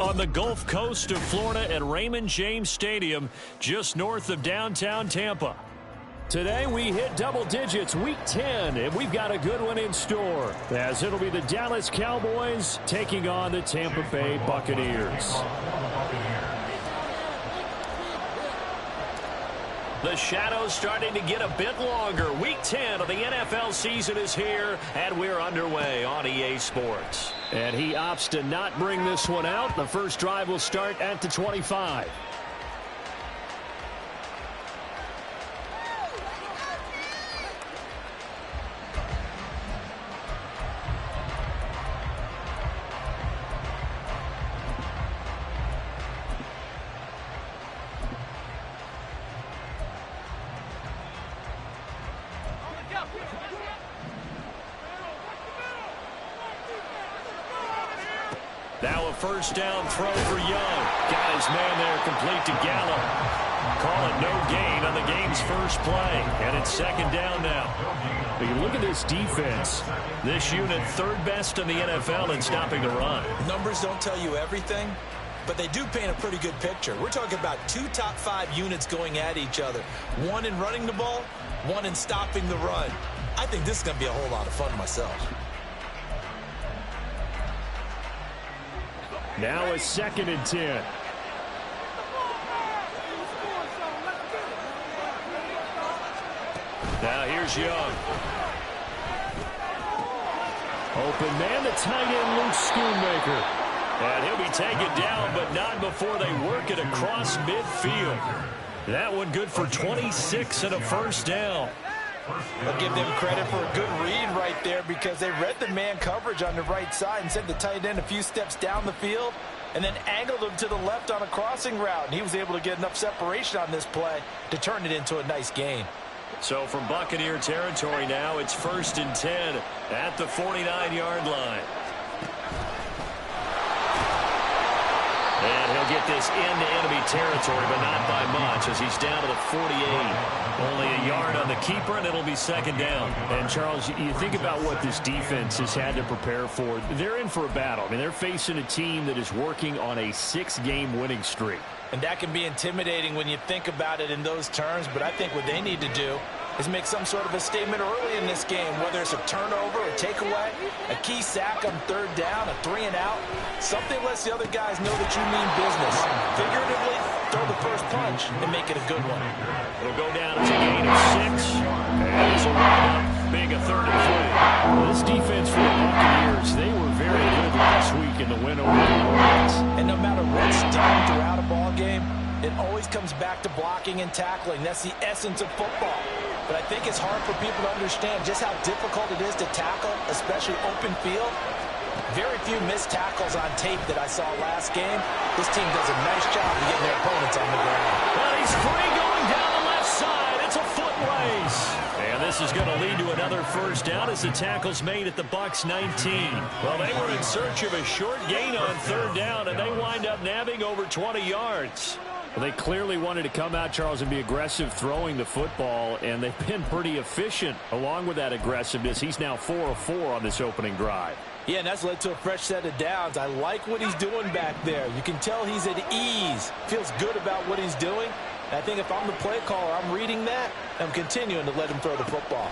on the Gulf Coast of Florida at Raymond James Stadium, just north of downtown Tampa. Today we hit double digits, week 10, and we've got a good one in store, as it'll be the Dallas Cowboys taking on the Tampa Bay Buccaneers. The shadows starting to get a bit longer. Week 10 of the NFL season is here, and we're underway on EA Sports. And he opts to not bring this one out. The first drive will start at the 25. Now a first down throw for Young. Got his man there complete to Gallup. Call it no gain on the game's first play. And it's second down now. But you look at this defense. This unit third best in the NFL in stopping the run. Numbers don't tell you everything, but they do paint a pretty good picture. We're talking about two top 5 units going at each other. One in running the ball, one in stopping the run. I think this is going to be a whole lot of fun myself. Now a second and 10. Now here's Young. Open man, the tight end, Luke Schoonmaker. And he'll be taken down, but not before they work it across midfield. That one good for 26 and a first down. I'll give them credit for a good read right there, because they read the man coverage on the right side and sent the tight end a few steps down the field and then angled him to the left on a crossing route. And he was able to get enough separation on this play to turn it into a nice gain. So from Buccaneer territory now, it's first and 10 at the 49-yard line. And he'll get this into enemy territory, but not by much, as he's down to the 48. Only a yard on the keeper, and it'll be second down. And, Charles, you think about what this defense has had to prepare for. They're in for a battle. I mean, they're facing a team that is working on a 6-game winning streak. And that can be intimidating when you think about it in those terms, but I think what they need to do is make some sort of a statement early in this game, whether it's a turnover, a takeaway, a key sack on third down, a 3-and-out. Something lets the other guys know that you mean business. Figuratively, throw the first punch and make it a good one. It'll go down as a gain of 6. And this will wind up being a 3rd and 3. Well, this defense for the Buccaneers, they were very good last week in the win over the Lions. And no matter what's done throughout a ball game, it always comes back to blocking and tackling. That's the essence of football. But I think it's hard for people to understand just how difficult it is to tackle, especially open field. Very few missed tackles on tape that I saw last game. This team does a nice job of getting their opponents on the ground. Well, he's free going down the left side. It's a foot race. And this is going to lead to another first down as the tackle's made at the Bucs 19. Well, they were in search of a short gain on third down, and they wind up nabbing over 20 yards. Well, they clearly wanted to come out, Charles, and be aggressive throwing the football, and they've been pretty efficient along with that aggressiveness. He's now 4 of 4 on this opening drive. Yeah, and that's led to a fresh set of downs. I like what he's doing back there. You can tell he's at ease, feels good about what he's doing. And I think if I'm the play caller, I'm reading that, and I'm continuing to let him throw the football.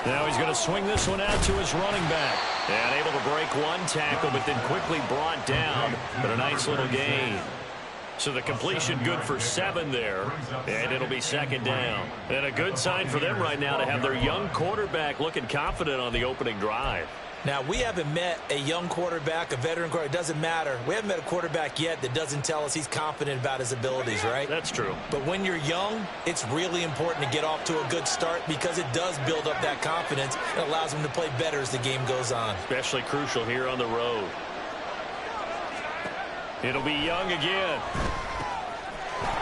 Now he's going to swing this one out to his running back. And able to break one tackle, but then quickly brought down. But a nice little gain. So the completion good for 7 there. And it'll be second down. And a good sign for them right now to have their young quarterback looking confident on the opening drive. Now, we haven't met a young quarterback, a veteran quarterback. It doesn't matter. We haven't met a quarterback yet that doesn't tell us he's confident about his abilities, right? That's true. But when you're young, it's really important to get off to a good start, because it does build up that confidence and allows him to play better as the game goes on. Especially crucial here on the road. It'll be Young again.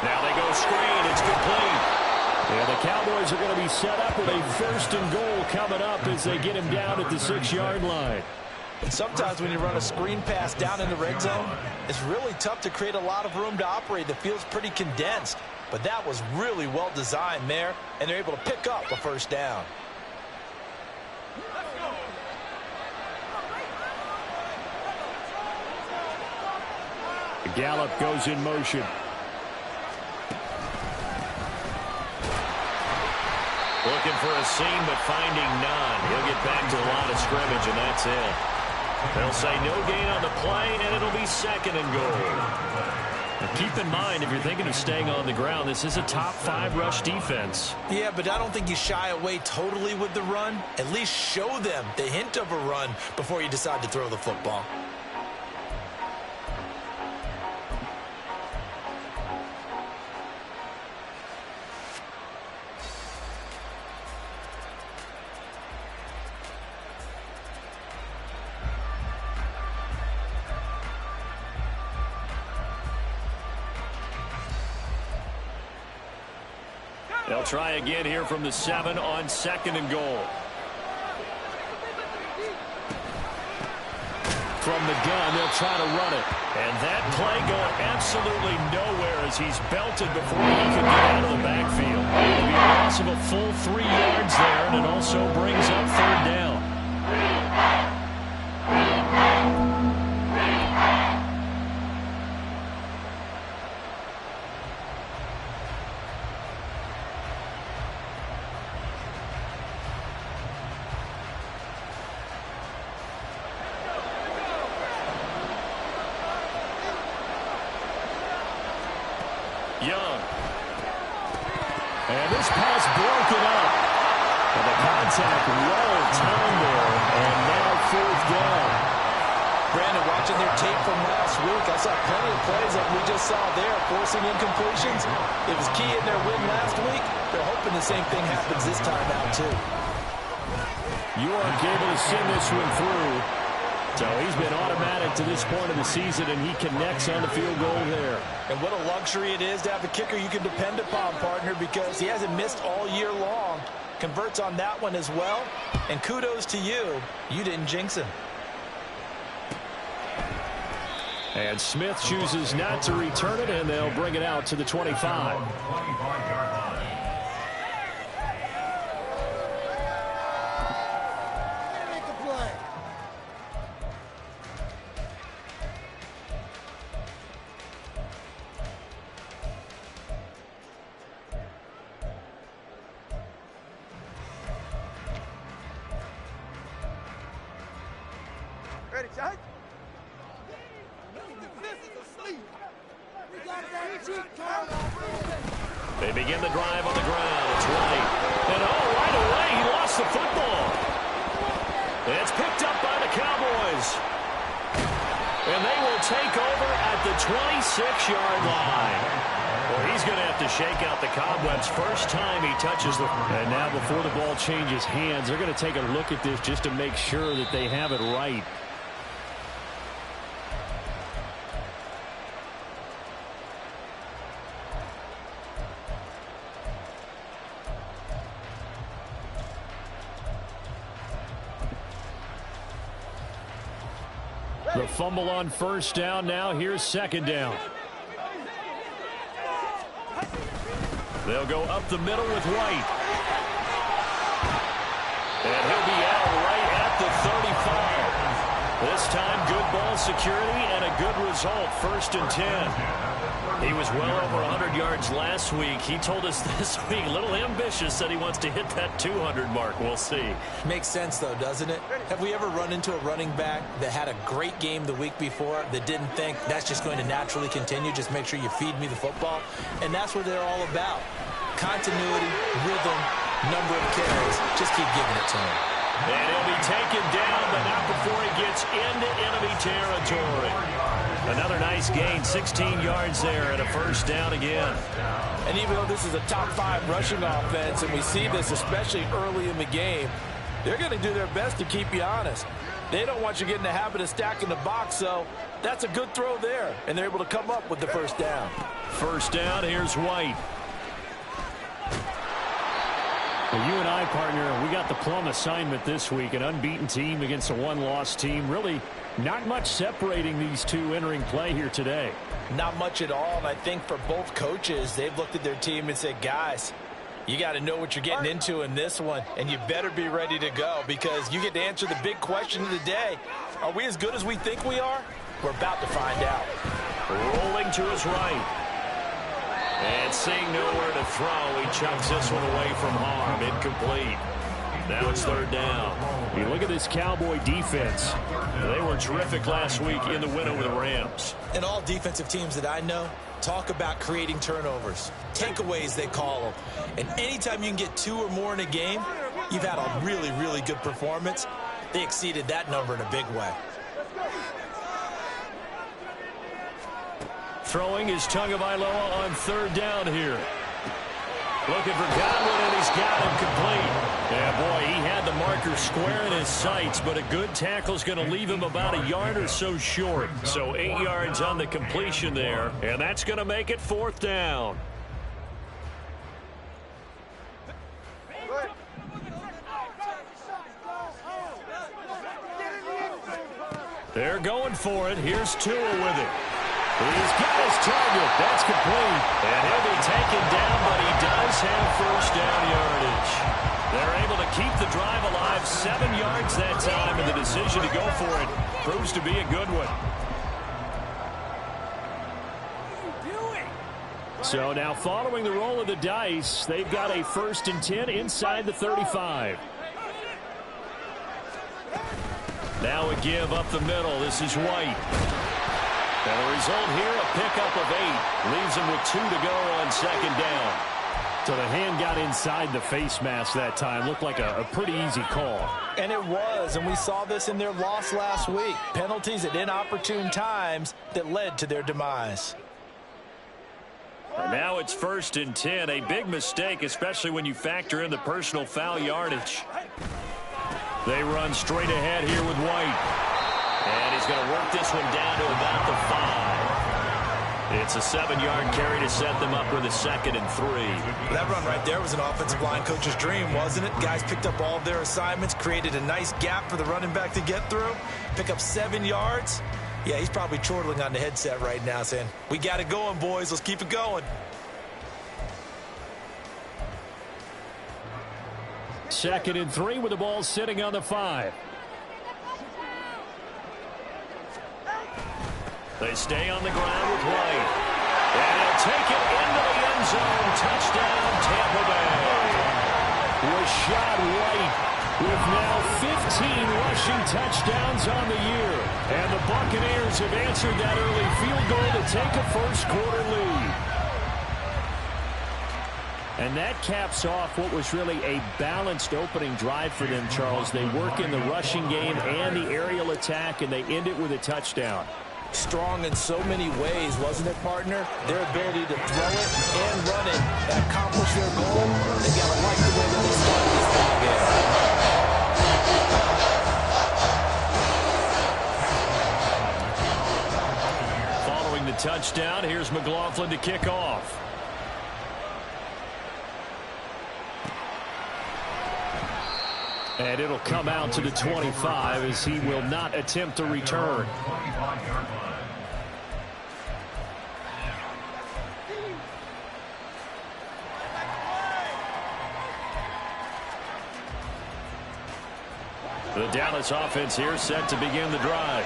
Now they go screen. It's complete. Yeah, the Cowboys are going to be set up with a 1st and goal coming up as they get him down at the 6-yard line. And sometimes when you run a screen pass down in the red zone, it's really tough to create a lot of room to operate. The field's pretty condensed. But that was really well designed there, and they're able to pick up a first down. Gallup goes in motion. Looking for a seam, but finding none. He'll get back to the line of scrimmage, and that's it. They'll say no gain on the play, and it'll be 2nd and goal. Now keep in mind, if you're thinking of staying on the ground, this is a top 5 rush defense. Yeah, but I don't think you shy away totally with the run. At least show them the hint of a run before you decide to throw the football. They'll try again here from the 7 on 2nd and goal. From the gun, they'll try to run it. And that play going absolutely nowhere as he's belted before he can get out of the backfield. It'll be a loss of a full 3 yards there, and it also brings up 3rd down. Young. And this pass broken up. And the contact well timed there. And now 4th down. Brandon, watching their tape from last week, I saw plenty of plays like we just saw there, forcing incompletions. It was key in their win last week. They're hoping the same thing happens this time out, too. York able to send this one through. So he's been automatic to this point of the season, and he connects on the field goal there. And what a luxury it is to have a kicker you can depend upon, partner, because he hasn't missed all year long. Converts on that one as well. And kudos to you. You didn't jinx him. And Smith chooses not to return it, and they'll bring it out to the 25. Ready, shot? They begin the drive on the ground. It's White. And right away, he lost the football. It's picked up by the Cowboys. And they will take over at the 26-yard line. Well, he's going to have to shake out the cobwebs first time he touches the... And now before the ball changes hands, they're going to take a look at this just to make sure that they have it right. The fumble on 1st down. Now here's 2nd down. They'll go up the middle with White. And he'll be out right at the 35. This time, good ball security and a good result. 1st and 10. He was well over 100 yards last week. He told us this week, a little ambitious, said he wants to hit that 200 mark. We'll see. Makes sense, though, doesn't it? Have we ever run into a running back that had a great game the week before that didn't think that's just going to naturally continue? Just make sure you feed me the football. And that's what they're all about. Continuity, rhythm, number of carries. Just keep giving it to him. And he'll be taken down, but not before he gets into enemy territory. Another nice gain, 16 yards there, and a 1st down again. And even though this is a top 5 rushing offense, and we see this especially early in the game, they're going to do their best to keep you honest. They don't want you getting the habit of stacking the box, so that's a good throw there, and they're able to come up with the 1st down. 1st down, here's White. Well, you and I, partner, we got the plum assignment this week, an unbeaten team against a one-loss team. Really not much separating these two entering play here today. Not much at all, and I think for both coaches, they've looked at their team and said, guys, you got to know what you're getting into in this one, and you better be ready to go because you get to answer the big question of the day. Are we as good as we think we are? We're about to find out. Rolling to his right. And seeing nowhere to throw, he chucks this one away from harm. Incomplete. Now it's third down. You look at this Cowboy defense. They were terrific last week in the win over the Rams. And all defensive teams that I know talk about creating turnovers. Takeaways, they call them. And anytime you can get 2 or more in a game, you've had a really, really good performance. They exceeded that number in a big way. Throwing is Tagovailoa on third down here. Looking for Godwin, and he's got him complete. Yeah, boy, he had the marker square in his sights, but a good tackle is going to leave him about a yard or so short. So 8 yards on the completion there, and that's going to make it fourth down. They're going for it. Here's Tua with it. He's got his target. That's complete. And he'll be taken down, but he does have first down yardage. They're able to keep the drive alive. 7 yards that time, and the decision to go for it proves to be a good one. So now following the roll of the dice, they've got a 1st and 10 inside the 35. Now a give up the middle. This is White. And the result here, a pickup of 8. Leaves him with 2 to go on second down. So the hand got inside the face mask that time. Looked like a pretty easy call. And it was, and we saw this in their loss last week. Penalties at inopportune times that led to their demise. And now it's 1st and 10. A big mistake, especially when you factor in the personal foul yardage. They run straight ahead here with White. And he's going to work this one down to about the 5. It's a 7-yard carry to set them up with a 2nd and 3. That run right there was an offensive line coach's dream, wasn't it? Guys picked up all of their assignments, created a nice gap for the running back to get through, pick up 7 yards. Yeah, he's probably chortling on the headset right now saying, we got it going, boys. Let's keep it going. 2nd and 3 with the ball sitting on the 5. They stay on the ground with White. And he'll take it into the end zone. Touchdown, Tampa Bay. Rashad White with now 15 rushing touchdowns on the year. And the Buccaneers have answered that early field goal to take a first-quarter lead. And that caps off what was really a balanced opening drive for them, Charles. They work in the rushing game and the aerial attack, and they end it with a touchdown. Strong in so many ways, wasn't it, partner? Their ability to throw it and run it and accomplish their goal. They got to like the way that they started this ball game. Following the touchdown, here's McLaughlin to kick off. And it'll come out to the 25 as he will not attempt to return. The Dallas offense here set to begin the drive.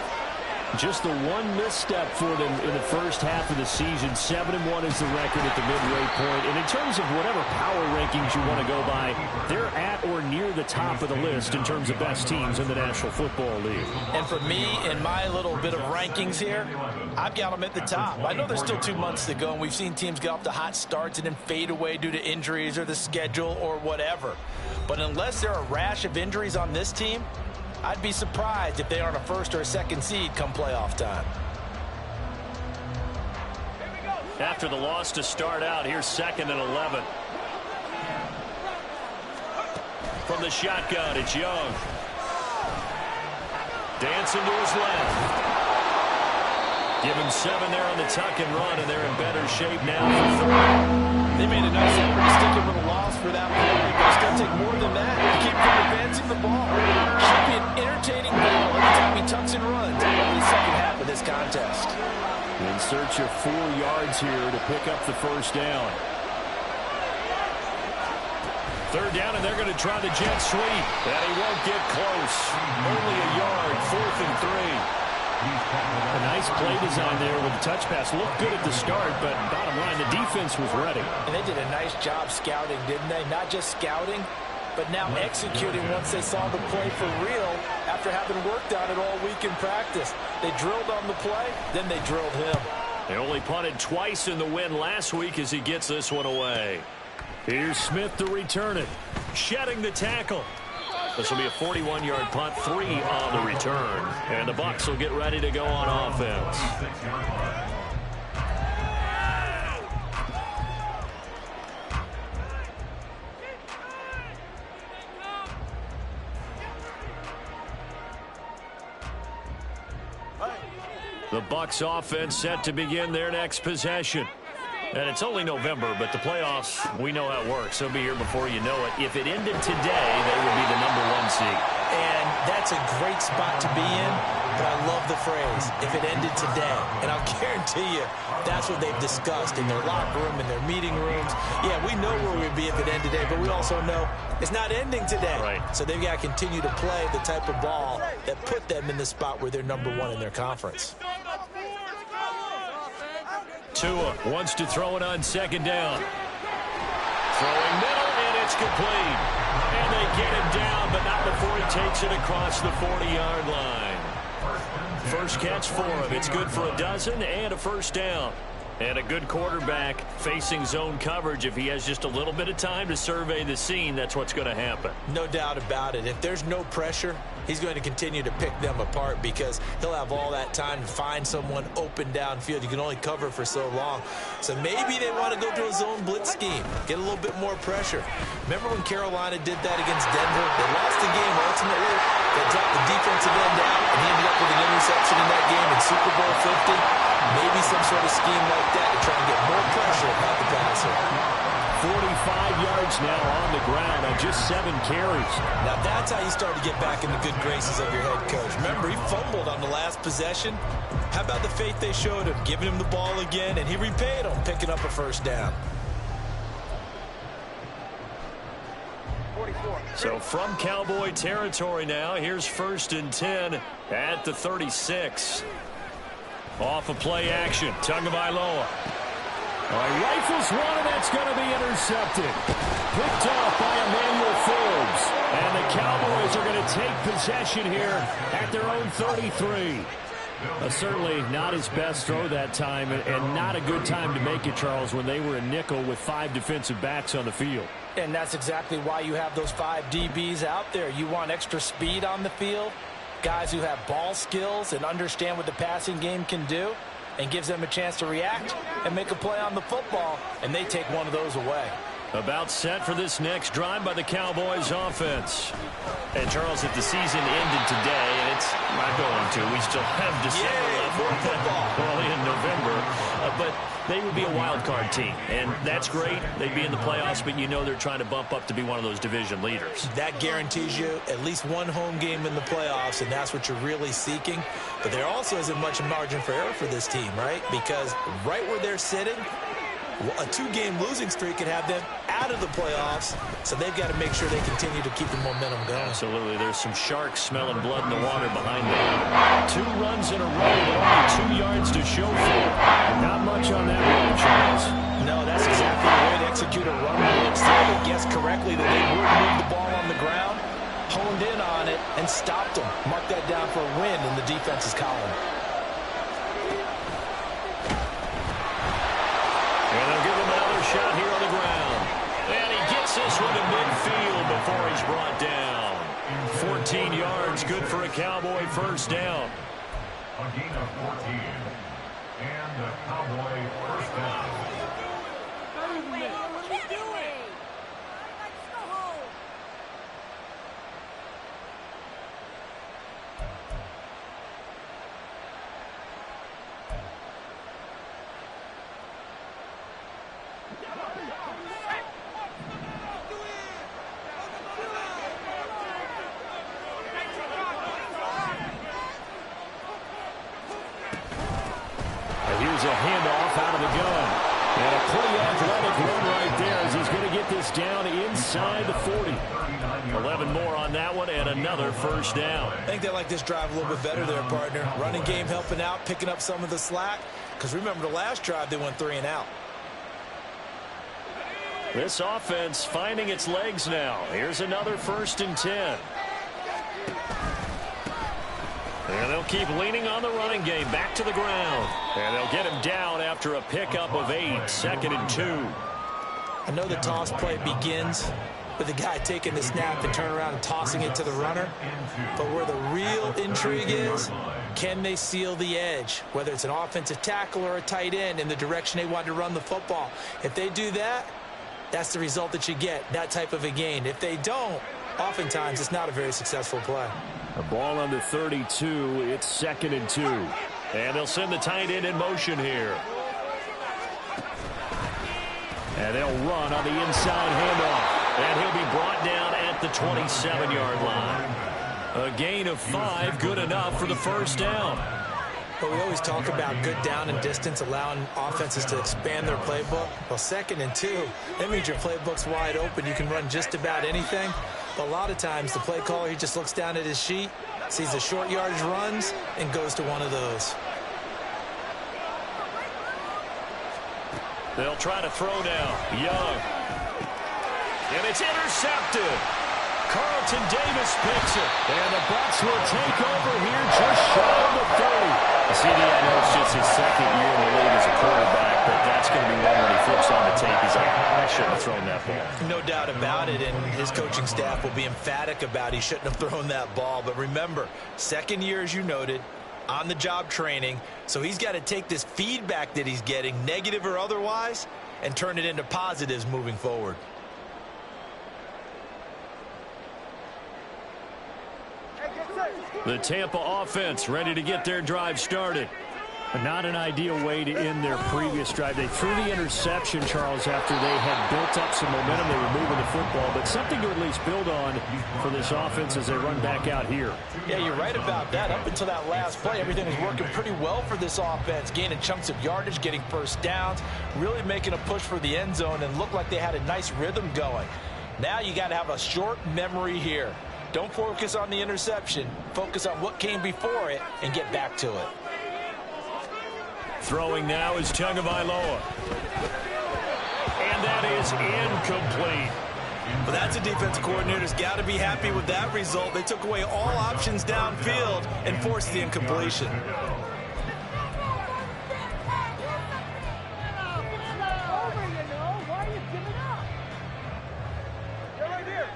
Just the one misstep for them in the first half of the season. 7-1 is the record at the midway point. And in terms of whatever power rankings you want to go by, they're at or near the top of the list in terms of best teams in the National Football League. And for me, in my little bit of rankings here, I've got them at the top. I know there's still 2 months to go, and we've seen teams get off to hot starts and then fade away due to injuries or the schedule or whatever. But unless there are a rash of injuries on this team, I'd be surprised if they aren't a 1st or a 2nd seed come playoff time. After the loss to start out, here's 2nd and 11. From the shotgun, it's Young. Dancing to his left. Give him 7 there on the tuck and run, and they're in better shape now for 3. They made a nice effort to stick him with a loss for that play, but it's going to take more than that to keep from advancing the ball. Should be an entertaining ball every time he tucks and runs over the second half of this contest. In search of 4 yards here to pick up the first down. 3rd down, and they're going to try the jet sweep. And he won't get close. Only a yard, 4th and 3. A nice play design there with the touch pass. Looked good at the start, but bottom line, the defense was ready. And they did a nice job scouting, didn't they? Not just scouting, but now executing once they saw the play for real after having worked on it all week in practice. They drilled on the play, then they drilled him. They only punted twice in the win last week as he gets this one away. Here's Smith to return it. Shedding the tackle. This will be a 41-yard punt, 3 on the return. And the Bucs will get ready to go on offense. The Bucs offense set to begin their next possession. And it's only November, but the playoffs, we know how it works. They'll be here before you know it. If it ended today, they would be the #1 seed. And that's a great spot to be in, but I love the phrase, if it ended today. And I'll guarantee you, that's what they've discussed in their locker room, in their meeting rooms. Yeah, we know where we'd be if it ended today, but we also know it's not ending today. Right. So they've got to continue to play the type of ball that put them in the spot where they're #1 in their conference. Tua wants to throw it on second down. Throwing middle, and it's complete. And they get him down, but not before he takes it across the 40-yard line. First catch for him. It's good for a dozen and a first down. And a good quarterback facing zone coverage. If he has just a little bit of time to survey the scene, that's what's going to happen. No doubt about it. If there's no pressure, he's going to continue to pick them apart because he'll have all that time to find someone open downfield. You can only cover for so long. So maybe they want to go to a zone blitz scheme, get a little bit more pressure. Remember when Carolina did that against Denver? They lost the game ultimately. They dropped the defensive end out, and he ended up with an interception in that game in Super Bowl 50. Maybe some sort of scheme like that to try and get more pressure about the passer. 45 yards now on the ground on just 7 carries. Now that's how you start to get back in the good graces of your head coach. Remember, he fumbled on the last possession. How about the faith they showed him, giving him the ball again, and he repaid them, picking up a first down. So from Cowboy territory now, here's 1st and 10 at the 36. Off of play action, Tagovailoa. Rifles one, and that's going to be intercepted. Picked off by Emmanuel Forbes. And the Cowboys are going to take possession here at their own 33. Certainly not his best throw that time, and not a good time to make it, Charles, when they were in nickel with 5 defensive backs on the field. And that's exactly why you have those 5 DBs out there. You want extra speed on the field, guys who have ball skills and understand what the passing game can do, and gives them a chance to react and make a play on the football, and they take one of those away. About set for this next drive by the Cowboys offense. And Charles, if the season ended today, and it's not going to, we still have December left, early in November, but they would be a wild card team, and that's great. They'd be in the playoffs, but you know they're trying to bump up to be one of those division leaders. That guarantees you at least one home game in the playoffs, and that's what you're really seeking. But there also isn't much margin for error for this team, right? Because right where they're sitting, a 2-game losing streak could have them out of the playoffs, so they've got to make sure they continue to keep the momentum going. Absolutely. There's some sharks smelling blood in the water behind them. 2 runs in a row, but only 2 yards to show for it. Not much on that one, Charles. No, that's exactly the way to execute a run blitz. They guessed correctly that they would move the ball on the ground, honed in on it, and stopped them. Mark that down for a win in the defense's column. And they'll give him another shot here on the ground. And he gets this one to midfield before he's brought down. 14 yards, good for a Cowboy first down. A gain of 14. And a Cowboy first down. Here's a handoff out of the gun. And a pretty athletic run right there as he's going to get this down inside the 40. 11 more on that one and another first down. I think they like this drive a little bit better there, partner. Running game helping out, picking up some of the slack. Because remember the last drive, they went 3 and out. This offense finding its legs now. Here's another 1st and 10. And they'll keep leaning on the running game back to the ground. And they'll get him down after a pickup of 8. 2nd and 2. I know the toss play begins with the guy taking the snap and turn around and tossing it to the runner. But where the real intrigue is, can they seal the edge? Whether it's an offensive tackle or a tight end in the direction they want to run the football. If they do that, that's the result that you get, that type of a gain. If they don't, oftentimes it's not a very successful play. A ball on the 32. It's 2nd and 2. And they'll send the tight end in motion here. And they'll run on the inside handoff. And he'll be brought down at the 27-yard line. A gain of 5, good enough for the first down. But we always talk about good down and distance, allowing offenses to expand their playbook. Well, 2nd and 2, that means your playbook's wide open. You can run just about anything. But a lot of times, the play caller, he just looks down at his sheet, sees the short yardage runs, and goes to one of those. They'll try to throw now. Young. And it's intercepted. Carlton Davis picks it. And the Bucs will take over here just shy of the 30. CD, I know it's just his 2nd year in the league as a quarterback, but that's going to be one when he flips on the tape. He's like, I shouldn't have thrown that ball. No doubt about it, and his coaching staff will be emphatic about he shouldn't have thrown that ball. But remember, 2nd year, as you noted, on-the-job training, so he's got to take this feedback that he's getting, negative or otherwise, and turn it into positives moving forward. The Tampa offense ready to get their drive started. Not an ideal way to end their previous drive. They threw the interception, Charles, after they had built up some momentum. They were moving the football, but something to at least build on for this offense as they run back out here. Yeah, you're right about that. Up until that last play, everything was working pretty well for this offense, gaining chunks of yardage, getting first downs, really making a push for the end zone, and looked like they had a nice rhythm going. Now you got to have a short memory here. Don't focus on the interception. Focus on what came before it and get back to it. Throwing now is Tagovailoa. And that is incomplete. Well, that's a defense coordinator's got to be happy with that result. They took away all options downfield and forced the incompletion.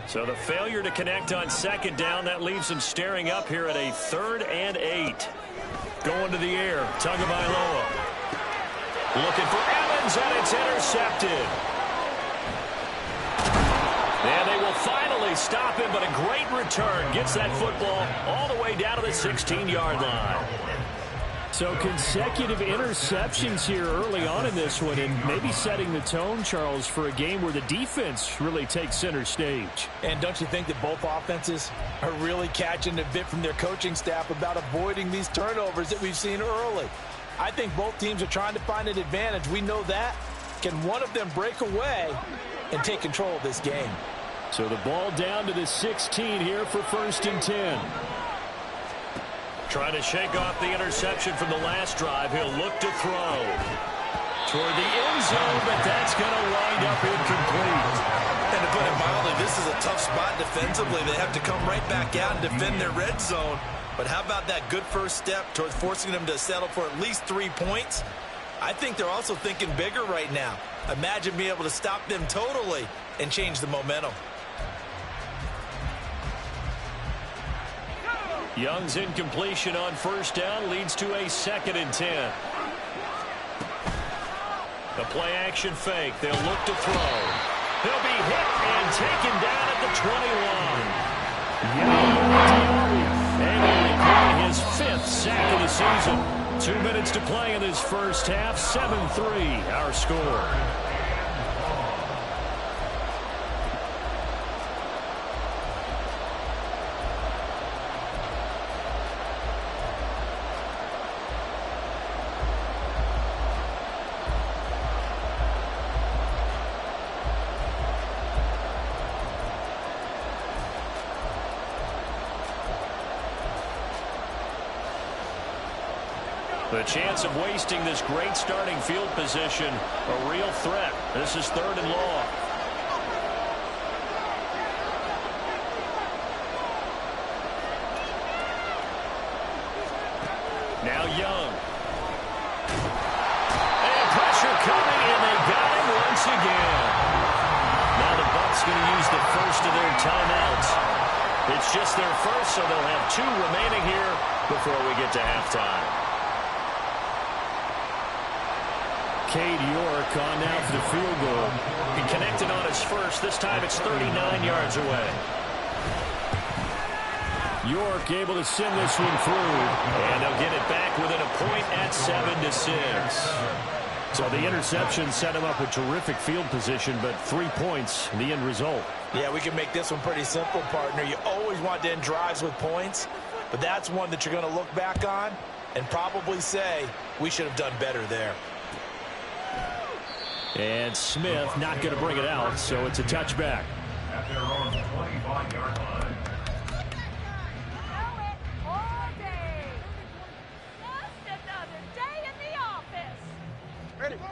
So the failure to connect on 2nd down, that leaves them staring up here at a 3rd and 8. Going to the air, Tagovailoa. Looking for Evans, and it's intercepted. And they will finally stop him, but a great return. Gets that football all the way down to the 16-yard line. So consecutive interceptions here early on in this one, and maybe setting the tone, Charles, for a game where the defense really takes center stage. And don't you think that both offenses are really catching a bit from their coaching staff about avoiding these turnovers that we've seen early? I think both teams are trying to find an advantage. We know that. Can one of them break away and take control of this game? So the ball down to the 16 here for 1st and 10. Trying to shake off the interception from the last drive. He'll look to throw toward the end zone, but that's going to wind up incomplete. And to put it mildly, this is a tough spot defensively. They have to come right back out and defend their red zone. But how about that good first step towards forcing them to settle for at least 3 points? I think they're also thinking bigger right now. Imagine being able to stop them totally and change the momentum. Young's incompletion on 1st down leads to a 2nd and 10. The play action fake. They'll look to throw. He'll be hit and taken down at the 20-line. And he'll record his 5th sack of the season. 2 minutes to play in this first half. 7-3 our score. The chance of wasting this great starting field position, a real threat. This is 3rd and long. Now Young. And pressure coming, and they got him once again. Now the Bucs going to use the first of their timeouts. It's just their first, so they'll have 2 remaining here before we get to halftime. Cade York on now for the field goal. He connected on his first. This time it's 39 yards away. York able to send this one through. And they'll get it back within a point at 7-6. So the interception set him up with terrific field position, but 3 points, the end result. Yeah, we can make this one pretty simple, partner. You always want to end drives with points, but that's one that you're going to look back on and probably say, we should have done better there. And Smith not going to bring it out, so it's a touchback. At their own 25-yard line.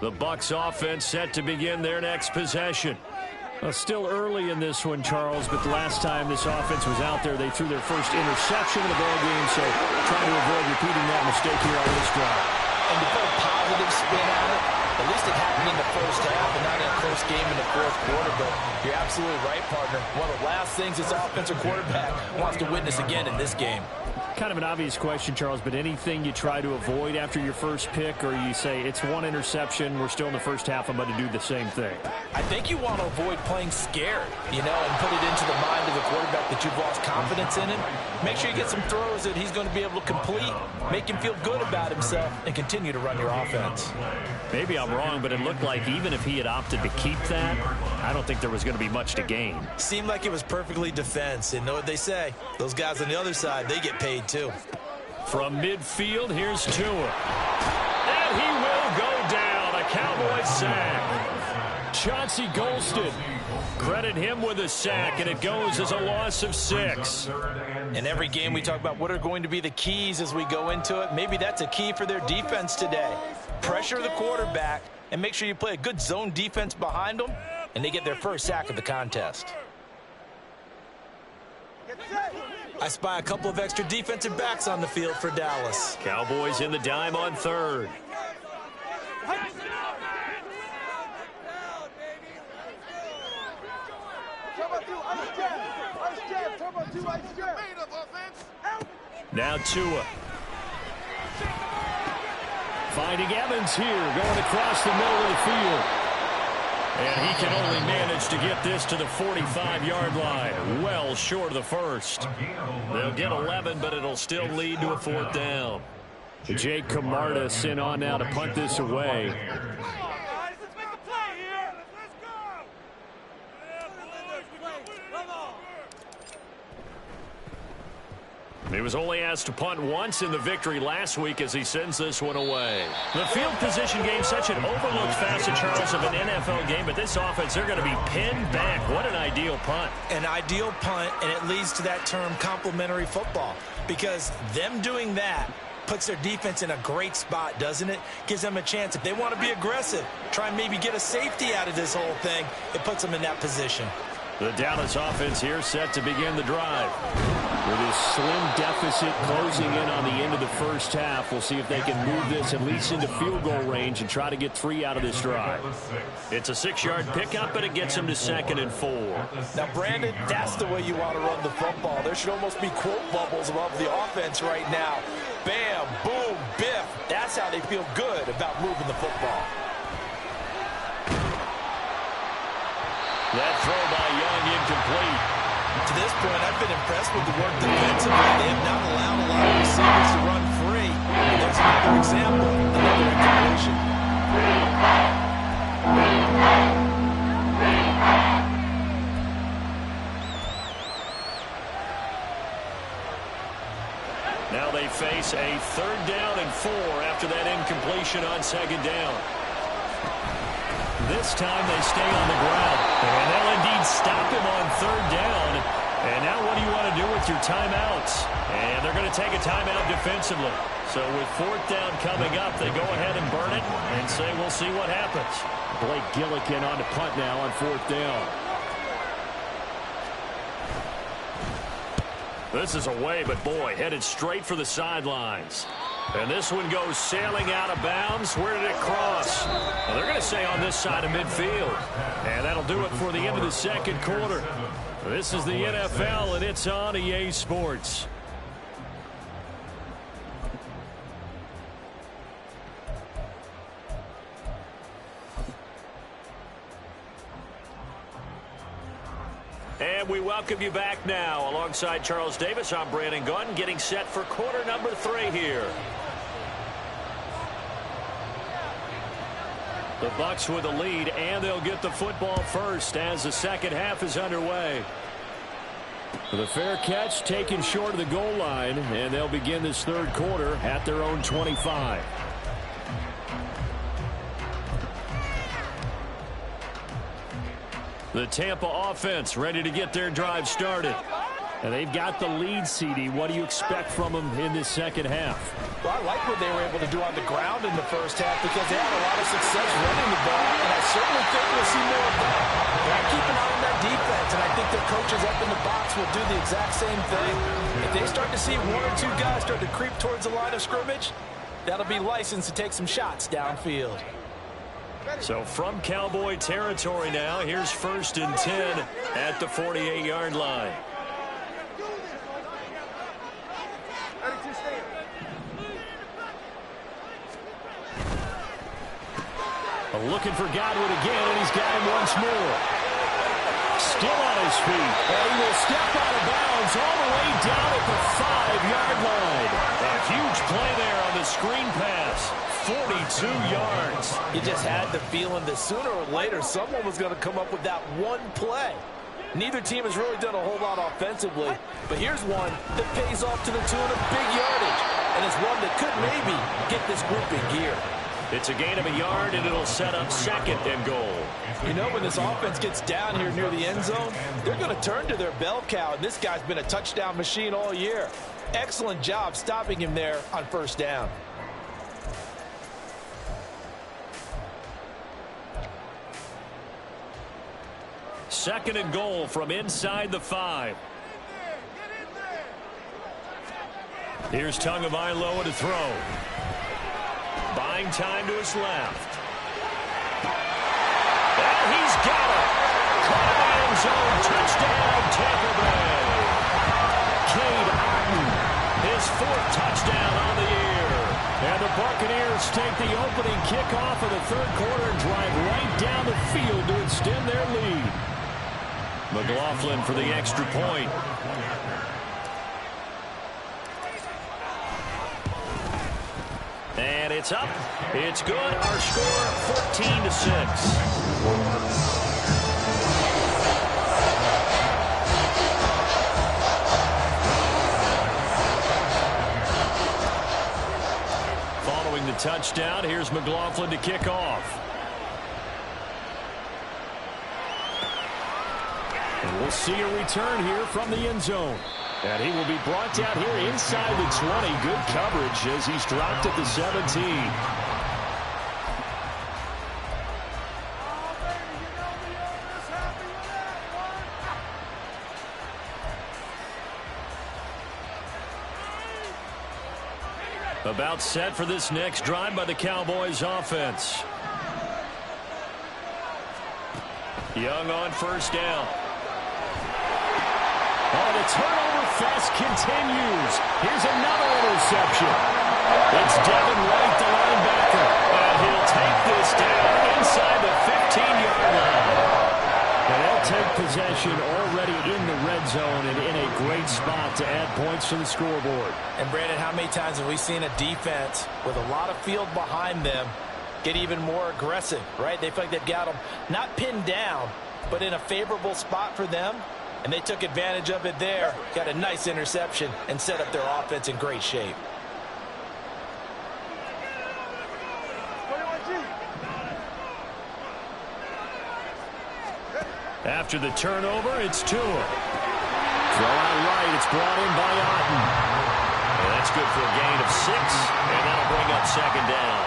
The Bucs offense set to begin their next possession. Well, still early in this one, Charles, but the last time this offense was out there, they threw their first interception of the ball game, so trying to avoid repeating that mistake here on this drive. And to put a positive spin on it, at least it happened in the first half and not in a close game in the 4th quarter, but you're absolutely right, partner. One of the last things this offensive quarterback wants to witness again in this game. Kind of an obvious question, Charles, but anything you try to avoid after your first pick, or you say it's 1 interception, we're still in the first half, I'm going to do the same thing? I think you want to avoid playing scared, and put it into the mind of the quarterback that you've lost confidence in him. Make sure you get some throws that he's going to be able to complete, make him feel good about himself, and continue to run your offense. Maybe I'm wrong, but it looked like even if he had opted to keep that, I don't think there was going to be much to gain. Seemed like it was perfectly defense, and know what they say. Those guys on the other side, they get paid too. From midfield, here's Tua. And he will go down. A Cowboys sack. Chauncey Golston. Credit him with a sack, and it goes as a loss of 6. In every game we talk about what are going to be the keys as we go into it. Maybe that's a key for their defense today. Pressure the quarterback and make sure you play a good zone defense behind them, and they get their first sack of the contest. I spy a couple of extra defensive backs on the field for Dallas. Cowboys in the dime on 3rd. Now Tua. Finding Evans here, going across the middle of the field. And he can only manage to get this to the 45-yard line. Well short of the first. They'll get 11, but it'll still lead to a 4th down. Jake Camarda sent on now to punt this away. He was only asked to punt once in the victory last week as he sends this one away. The field position game, such an overlooked facet, Charles, of an NFL game, but this offense, they're going to be pinned back. What an ideal punt. An ideal punt, and it leads to that term complementary football, because them doing that puts their defense in a great spot, doesn't it? Gives them a chance. If they want to be aggressive, try and maybe get a safety out of this whole thing, it puts them in that position. The Dallas offense here set to begin the drive. With his slim deficit closing in on the end of the first half, we'll see if they can move this at least into field goal range and try to get 3 out of this drive. It's a 6-yard pickup, but it gets him to 2nd and 4. Now, Brandon, that's the way you want to run the football. There should almost be quote bubbles above the offense right now. Bam, boom, biff. That's how they feel good about moving the football. That throw by Young incomplete. To this point, I've been impressed with the work defensively. They have not allowed a lot of receivers to run free. And there's another example, another incompletion. Now they face a 3rd down and 4 after that incompletion on 2nd down. This time they stay on the ground. And they'll indeed stop him on 3rd down. And now what do you want to do with your timeouts? And they're going to take a timeout defensively. So with fourth down coming up, they go ahead and burn it and say we'll see what happens. Blake Gillikin on to punt now on fourth down. This is away, but boy, headed straight for the sidelines. And this one goes sailing out of bounds. Where did it cross? Well, they're going to say on this side of midfield. And that'll do it for the end of the second quarter. This is the NFL, and it's on EA Sports. And we welcome you back now. Alongside Charles Davis, I'm Brandon Gunn, getting set for quarter number 3 here. The Bucs with the lead, and they'll get the football first as the second half is underway. The fair catch taken short of the goal line, and they'll begin this third quarter at their own 25. The Tampa offense ready to get their drive started. And they've got the lead, CD. What do you expect from them in this second half? Well, I like what they were able to do on the ground in the first half because they had a lot of success running the ball, and I certainly think we'll see more of that. But I keep an eye on that defense, and I think their coaches up in the box will do the exact same thing. If they start to see one or two guys start to creep towards the line of scrimmage, that'll be licensed to take some shots downfield. So from Cowboy territory now, here's 1st and 10 at the 48-yard line. Looking for Godwin again, and he's got him once more. Still on his feet, and he will step out of bounds all the way down at the 5-yard line. A huge play there on the screen pass. 42 yards. You just had the feeling that sooner or later someone was going to come up with that one play. Neither team has really done a whole lot offensively, but here's one that pays off to the tune of big yardage, and it's one that could maybe get this group in gear. It's a gain of a yard, and it'll set up 2nd and goal. You know, when this offense gets down here near the end zone, they're going to turn to their bell cow, and this guy's been a touchdown machine all year. Excellent job stopping him there on first down. Second and goal from inside the 5. Here's Tagovailoa to throw. Buying time to his left. And he's got it. Caught in the end zone. Touchdown, Tampa Bay. Cade Otton, his 4th touchdown on the year. And the Buccaneers take the opening kickoff of the third quarter and drive right down the field to extend their lead. McLaughlin for the extra point. And it's up. It's good. Our score 14-6. Following the touchdown, here's McLaughlin to kick off. And we'll see a return here from the end zone. And he will be brought down here inside the 20. Good coverage as he's dropped at the 17. About set for this next drive by the Cowboys offense. Young on first down. Oh, the turnover fest continues. Here's another interception. It's Devin White, the linebacker. And he'll take this down inside the 15-yard line. And they'll take possession already in the red zone and in a great spot to add points to the scoreboard. And, Brandon, how many times have we seen a defense with a lot of field behind them get even more aggressive, right? They feel like they've got them not pinned down, but in a favorable spot for them. And they took advantage of it there. Got a nice interception and set up their offense in great shape. After the turnover, it's Tua. Throw out right. It's brought in by Otton. And that's good for a gain of 6, and that'll bring up second down.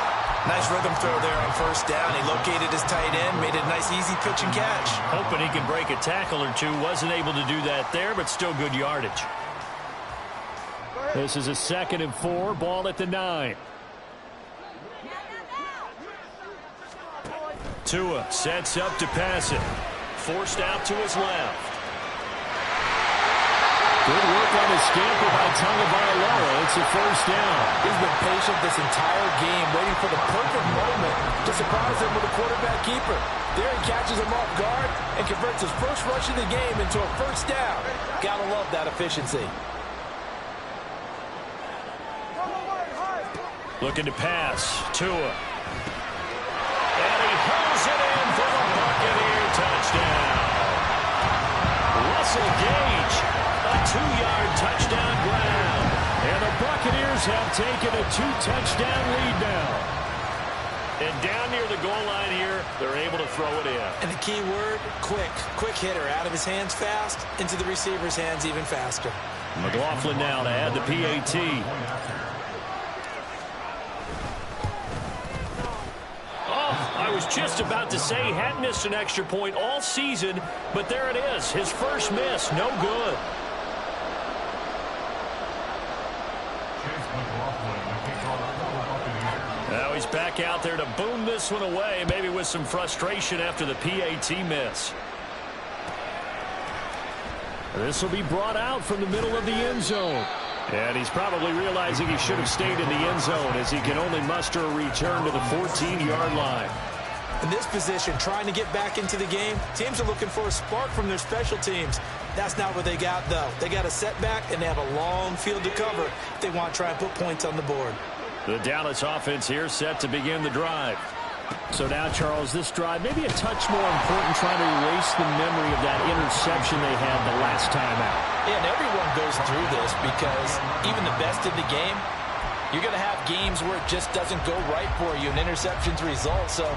Nice rhythm throw there on first down. He located his tight end, made it a nice, easy pitch and catch. Hoping he can break a tackle or two. Wasn't able to do that there, but still good yardage. This is a 2nd and 4, ball at the 9. Tua sets up to pass it. Forced out to his left. Good work on the scamper by Tagovailoa. It's a first down. He's been patient this entire game, waiting for the perfect moment to surprise him with a quarterback keeper. There he catches him off guard and converts his first rush of the game into a first down. Gotta love that efficiency. Looking to pass. Tua. And he hurls it in for the Buccaneer touchdown. Russell Gage, a 2-yard touchdown grab. And the Buccaneers have taken a 2-touchdown lead now. And down near the goal line here, they're able to throw it in. And the key word, quick. Quick hitter, out of his hands fast, into the receiver's hands even faster. McLaughlin now to add the PAT. I was just about to say he hadn't missed an extra point all season, but there it is. His first miss, no good. Now he's back out there to boom this one away, maybe with some frustration after the PAT miss. This will be brought out from the middle of the end zone. And he's probably realizing he should have stayed in the end zone as he can only muster a return to the 14-yard line. In this position, trying to get back into the game, teams are looking for a spark from their special teams. That's not what they got, though. They got a setback, and they have a long field to cover if they want to try and put points on the board. The Dallas offense here set to begin the drive. So now, Charles, this drive maybe a touch more important, trying to erase the memory of that interception they had the last time out. Yeah, and everyone goes through this because even the best in the game, you're going to have games where it just doesn't go right for you, and interceptions result. So,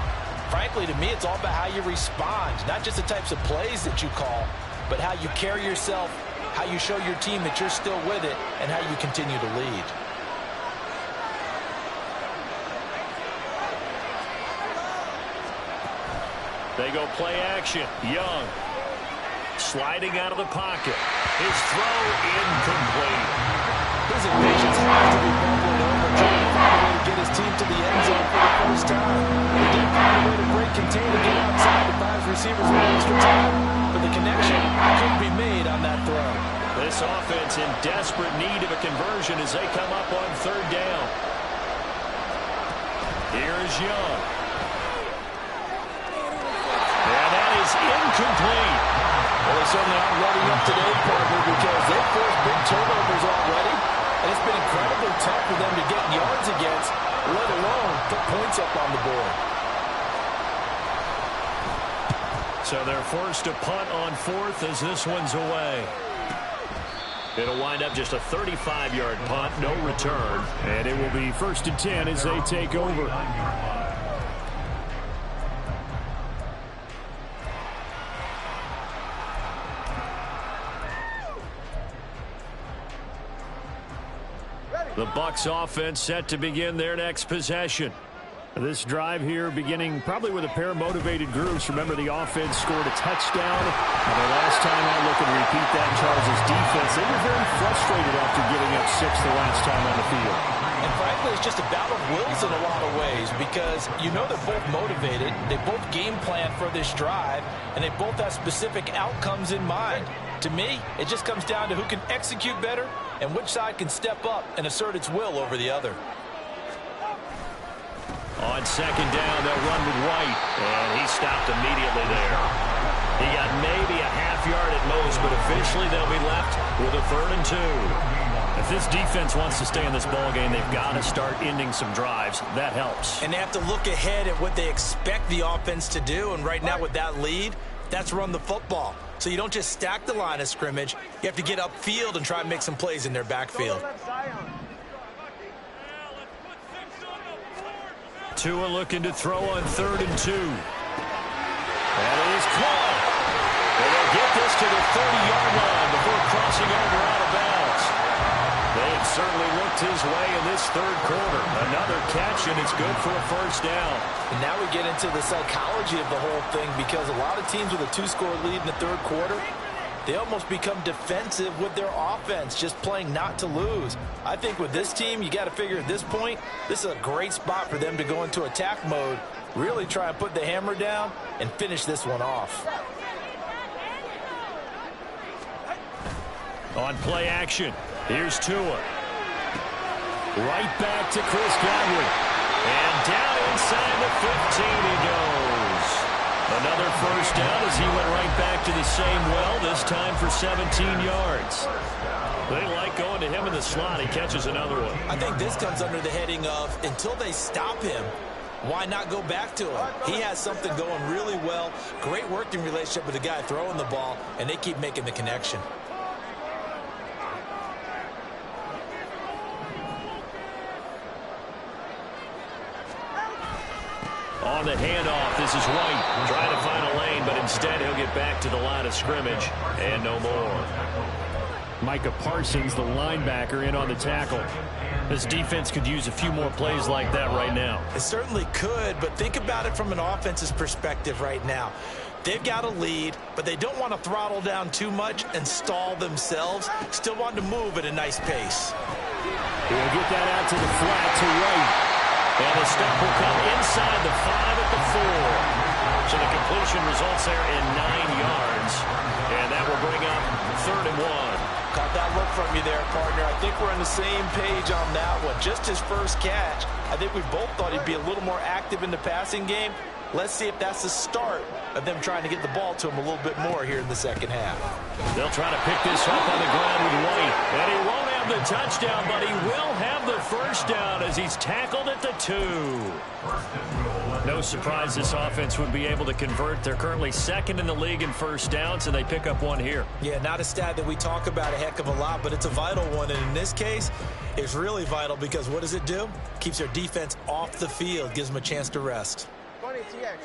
frankly, to me, it's all about how you respond, not just the types of plays that you call, but how you carry yourself, how you show your team that you're still with it, and how you continue to lead. They go play action. Young sliding out of the pocket. His throw incomplete. His impatience has to be bubbling over, trying to find a way to get his team to the end zone for the first time. He did find a way to break contain and get outside to buy his receivers one extra time, but the connection couldn't be made on that throw. This offense in desperate need of a conversion as they come up on third down. Here's Young. And that is incomplete. Well, they certainly aren't letting up today, partner, because they've forced big turnovers already, and it's been incredibly tough for them to get yards against, let alone put points up on the board. So they're forced to punt on fourth as this one's away. It'll wind up just a 35-yard punt, no return. And it will be 1st and 10 as they take over. The Bucs offense set to begin their next possession. This drive here beginning probably with a pair of motivated groups. Remember, the offense scored a touchdown. And the last time I look and repeat that, Charles' defense, they were very frustrated after giving up 6 the last time on the field. And frankly, it's just a battle of wills in a lot of ways because you know they're both motivated. They both game plan for this drive, and they both have specific outcomes in mind. To me, it just comes down to who can execute better and which side can step up and assert its will over the other. On second down, they'll run with White, and he stopped immediately there. He got maybe a half yard at most, but officially they'll be left with a 3rd and 2. If this defense wants to stay in this ballgame, they've got to start ending some drives. That helps. And they have to look ahead at what they expect the offense to do, and right now with that lead, that's run the football. So you don't just stack the line of scrimmage. You have to get upfield and try and make some plays in their backfield. Tua looking to throw on 3rd and 2. That is caught. And they'll get this to the 30-yard line before crossing over out of bounds. They It certainly looked his way in this third quarter. Another catch, and it's good for a first down. And now we get into the psychology of the whole thing, because a lot of teams with a 2-score lead in the third quarter, they almost become defensive with their offense, just playing not to lose. I think with this team, you got to figure at this point, this is a great spot for them to go into attack mode, really try and put the hammer down and finish this one off. On play action, here's Tua. Right back to Chris Godwin. And down inside the 15 he goes. Another first down as he went right back to the same well, this time for 17 yards. They like going to him in the slot. He catches another one. I think this comes under the heading of, until they stop him, why not go back to him? He has something going really well. Great working relationship with the guy throwing the ball, and they keep making the connection. On the handoff, this is White trying to find a lane, but instead he'll get back to the line of scrimmage and no more. Micah Parsons, the linebacker, in on the tackle. This defense could use a few more plays like that right now. It certainly could, but think about it from an offense's perspective right now. They've got a lead, but they don't want to throttle down too much and stall themselves. Still want to move at a nice pace. He'll get that out to the flat to White. And the stop will come inside the 5 at the 4. So the completion results there in 9 yards. And that will bring up 3rd and 1. Caught that look from you there, partner. I think we're on the same page on that one. Just his first catch. I think we both thought he'd be a little more active in the passing game. Let's see if that's the start of them trying to get the ball to him a little bit more here in the second half. They'll try to pick this up on the ground with White. And he won't have the touchdown, but he will have the first down as he's tackled at the 2. No surprise this offense would be able to convert. They're currently 2nd in the league in first downs, and they pick up one here. Yeah, not a stat that we talk about a heck of a lot, but it's a vital one. And in this case, it's really vital because what does it do? Keeps their defense off the field, gives them a chance to rest. TX.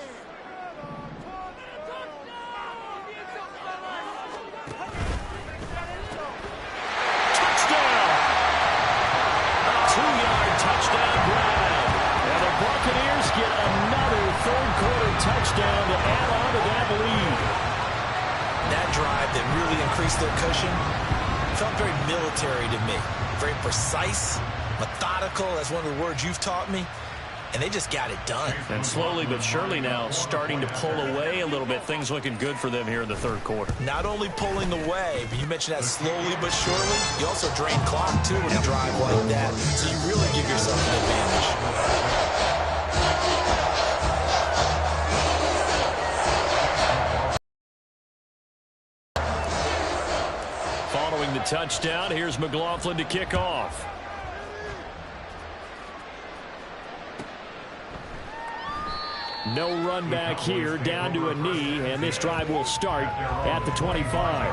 Touchdown! A 2-yard touchdown grab. And the Buccaneers get another third-quarter touchdown to add on to that lead. That drive that really increased their cushion felt very military to me. Very precise, methodical. That's one of the words you've taught me. And they just got it done. And slowly but surely now starting to pull away a little bit. Things looking good for them here in the third quarter. Not only pulling away, but you mentioned that slowly but surely. You also drain clock, too, when you drive like that. So you really give yourself an advantage. Following the touchdown, here's McLaughlin to kick off. No run back here, down to a knee, and this drive will start at the 25.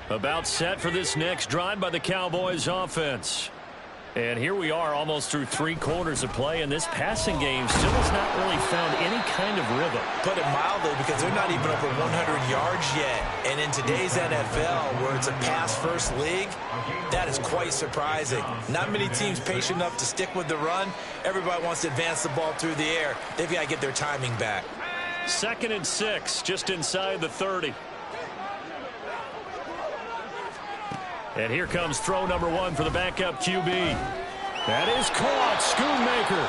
About set for this next drive by the Cowboys offense. And here we are almost through 3 quarters of play, and this passing game still has not really found any kind of rhythm. Put it mildly, because they're not even over 100 yards yet. And in today's NFL, where it's a pass-first league, that is quite surprising. Not many teams patient enough to stick with the run. Everybody wants to advance the ball through the air. They've got to get their timing back. 2nd and 6, just inside the 30. And here comes throw number 1 for the backup QB. That is caught. Schoonmaker.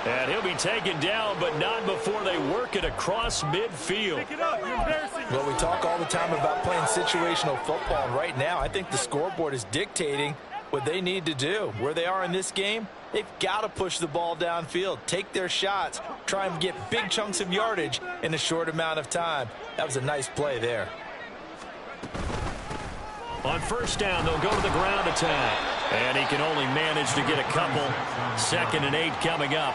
And he'll be taken down, but not before they work it across midfield. Well, we talk all the time about playing situational football. And right now, I think the scoreboard is dictating what they need to do. Where they are in this game, they've got to push the ball downfield, take their shots, try and get big chunks of yardage in a short amount of time. That was a nice play there. On first down, they'll go to the ground attack. And he can only manage to get a couple. 2nd and 8 coming up.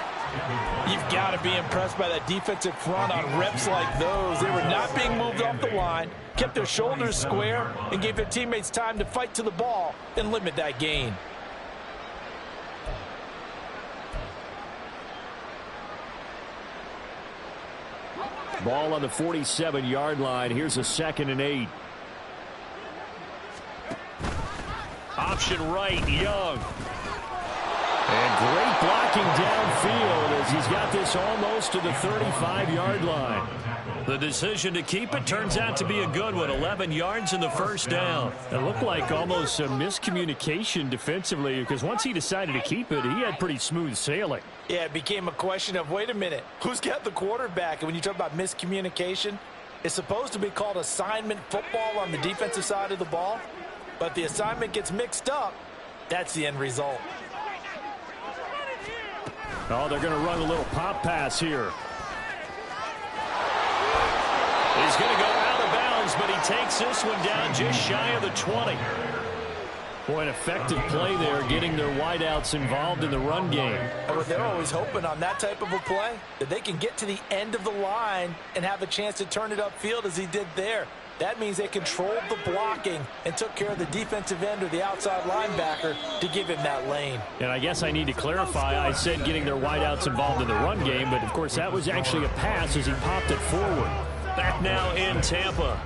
You've got to be impressed by that defensive front on reps like those. They were not being moved off the line, kept their shoulders square, and gave their teammates time to fight to the ball and limit that gain. Ball on the 47-yard line. Here's a 2nd and 8. Option right, Young. And great blocking downfield as he's got this almost to the 35-yard line. The decision to keep it turns out to be a good one. 11 yards in the first down. It looked like almost a miscommunication defensively because once he decided to keep it, he had pretty smooth sailing. Yeah, it became a question of, wait a minute, who's got the quarterback? And when you talk about miscommunication, it's supposed to be called assignment football on the defensive side of the ball. But the assignment gets mixed up. That's the end result. Oh, they're going to run a little pop pass here. He's going to go out of bounds, but he takes this one down just shy of the 20. Boy, an effective play there, getting their wideouts involved in the run game. They're always hoping on that type of a play that they can get to the end of the line and have a chance to turn it upfield as he did there. That means they controlled the blocking and took care of the defensive end or the outside linebacker to give him that lane. And I guess I need to clarify, I said getting their wideouts involved in the run game, but of course that was actually a pass as he popped it forward. Back now in Tampa.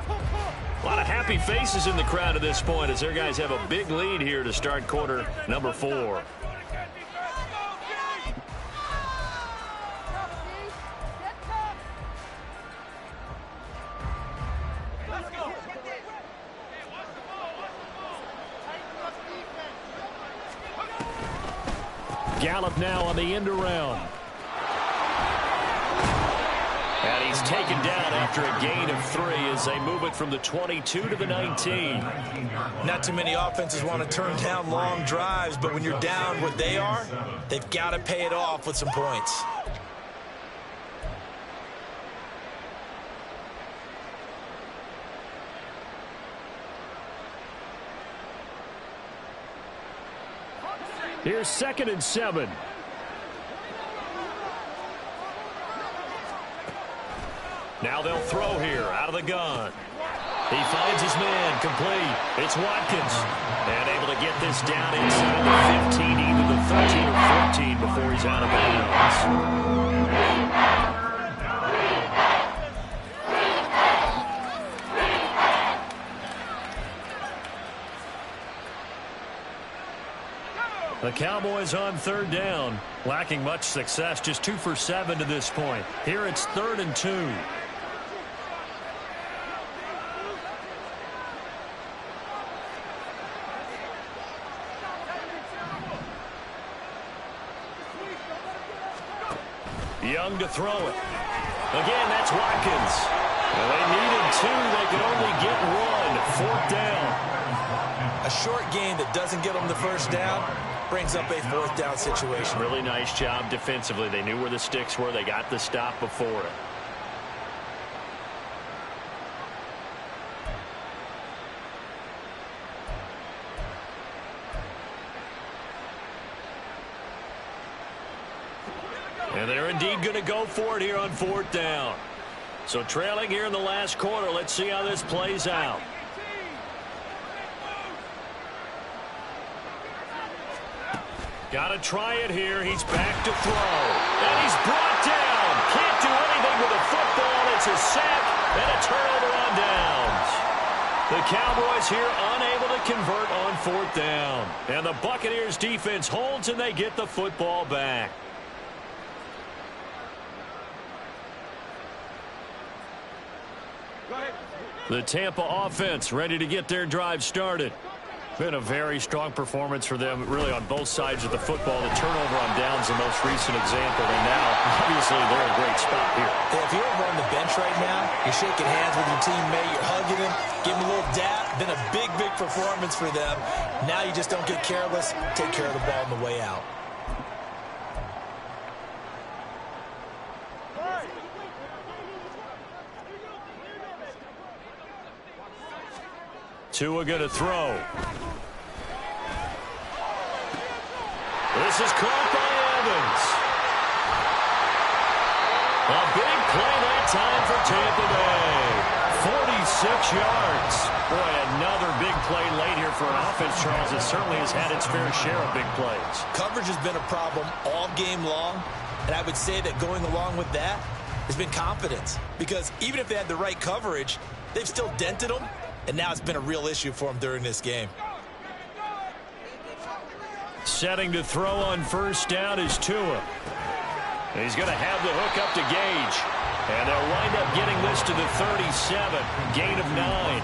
A lot of happy faces in the crowd at this point as their guys have a big lead here to start quarter number 4. Gallup now on the end around. And he's taken down after a gain of 3 as they move it from the 22 to the 19. Not too many offenses want to turn down long drives, but when you're down what they are, they've got to pay it off with some points. Here's 2nd and 7. Now they'll throw here out of the gun. He finds his man complete. It's Watkins. And able to get this down inside the 15, either the 13 or 14 before he's out of bounds. The Cowboys on 3rd down, lacking much success, just 2 for 7 to this point. Here it's 3rd and 2. Young to throw it. Again, that's Watkins. Well, they needed 2. They could only get 1. 4th down. A short gain that doesn't get them the first down brings up a 4th down situation. Really nice job defensively. They knew where the sticks were. They got the stop before it. And they're indeed going to go for it here on 4th down. So trailing here in the last quarter. Let's see how this plays out. Got to try it here. He's back to throw. And he's brought down. Can't do anything with a football. It's a sack and a turnover on downs. The Cowboys here unable to convert on 4th down. And the Buccaneers defense holds and they get the football back. The Tampa offense ready to get their drive started. Been a very strong performance for them, really, on both sides of the football. The turnover on downs, the most recent example, and now, obviously, they're in a great spot here. Yeah, if you're over on the bench right now, you're shaking hands with your teammate, you're hugging him, giving him a little dap. Been a big, big performance for them. Now you just don't get careless. Take care of the ball on the way out. Tua going to throw. This is caught by Evans. A big play that time for Tampa Bay. 6 yards. Boy, another big play late here for an offense, Charles, that certainly has had its fair share of big plays. Coverage has been a problem all game long, and I would say that going along with that has been confidence. Because even if they had the right coverage, they've still dented them, and now it's been a real issue for them during this game. Setting to throw on first down is Tua. He's going to have the hook up to Gage. And they'll wind up getting this to the 37. Gain of 9.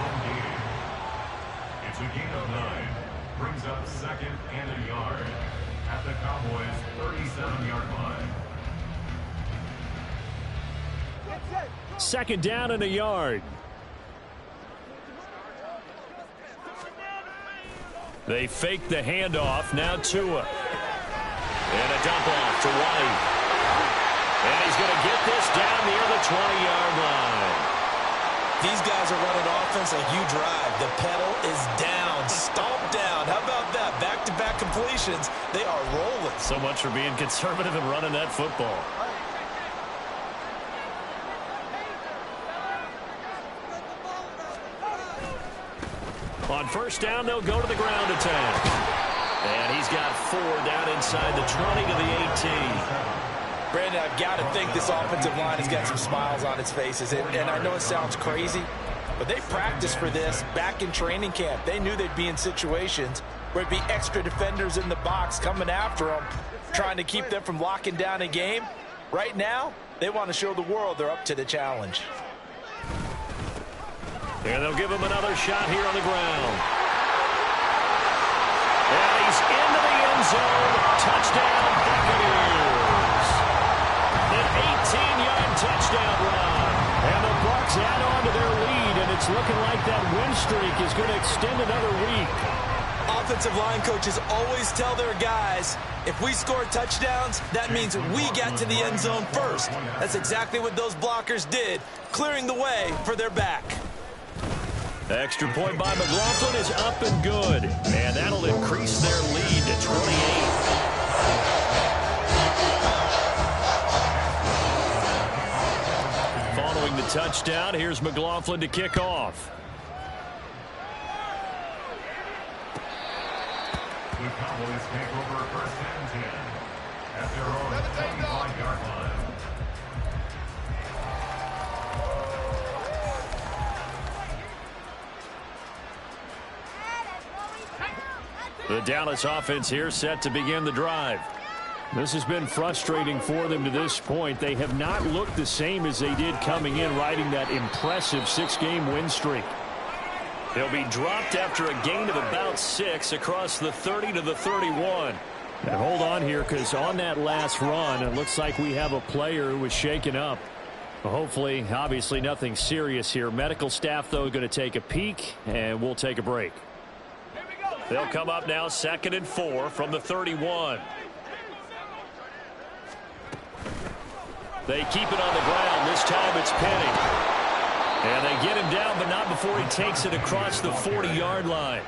It's a gain of 9. Brings up 2nd and a yard at the Cowboys' 37-yard line. 2nd down and a yard. They fake the handoff. Now Tua. And a dump off to White. And he's going to get this down near the 20-yard line. These guys are running offense like you drive. The pedal is down, stomped down. How about that? Back-to-back completions. They are rolling. So much for being conservative and running that football. On first down, they'll go to the ground attack. And he's got 4 down inside the 20 to the 18. Brandon, I've got to think this offensive line has got some smiles on its faces. And I know it sounds crazy, but they practiced for this back in training camp. They knew they'd be in situations where it'd be extra defenders in the box coming after them, trying to keep them from locking down a game. Right now, they want to show the world they're up to the challenge. And they'll give him another shot here on the ground. And he's into the end zone. Touchdown, Buccaneers. An 18-yard touchdown run. And the Bucs add on to their lead, and it's looking like that win streak is going to extend another week. Offensive line coaches always tell their guys, if we score touchdowns, that means we get to the end zone first. That's exactly what those blockers did, clearing the way for their back. Extra point by McLaughlin is up and good. And that'll increase their lead to 28. Following the touchdown, here's McLaughlin to kick off. The Cowboys take over 1st and 10 at their own 25-yard line. The Dallas offense here set to begin the drive. This has been frustrating for them to this point. They have not looked the same as they did coming in, riding that impressive 6-game win streak. They'll be dropped after a gain of about 6 across the 30 to the 31. And hold on here, because on that last run, it looks like we have a player who was shaken up. Hopefully, obviously nothing serious here. Medical staff, though, going to take a peek, and we'll take a break. They'll come up now 2nd and 4 from the 31. They keep it on the ground. This time it's Penny. And they get him down, but not before he takes it across the 40-yard line.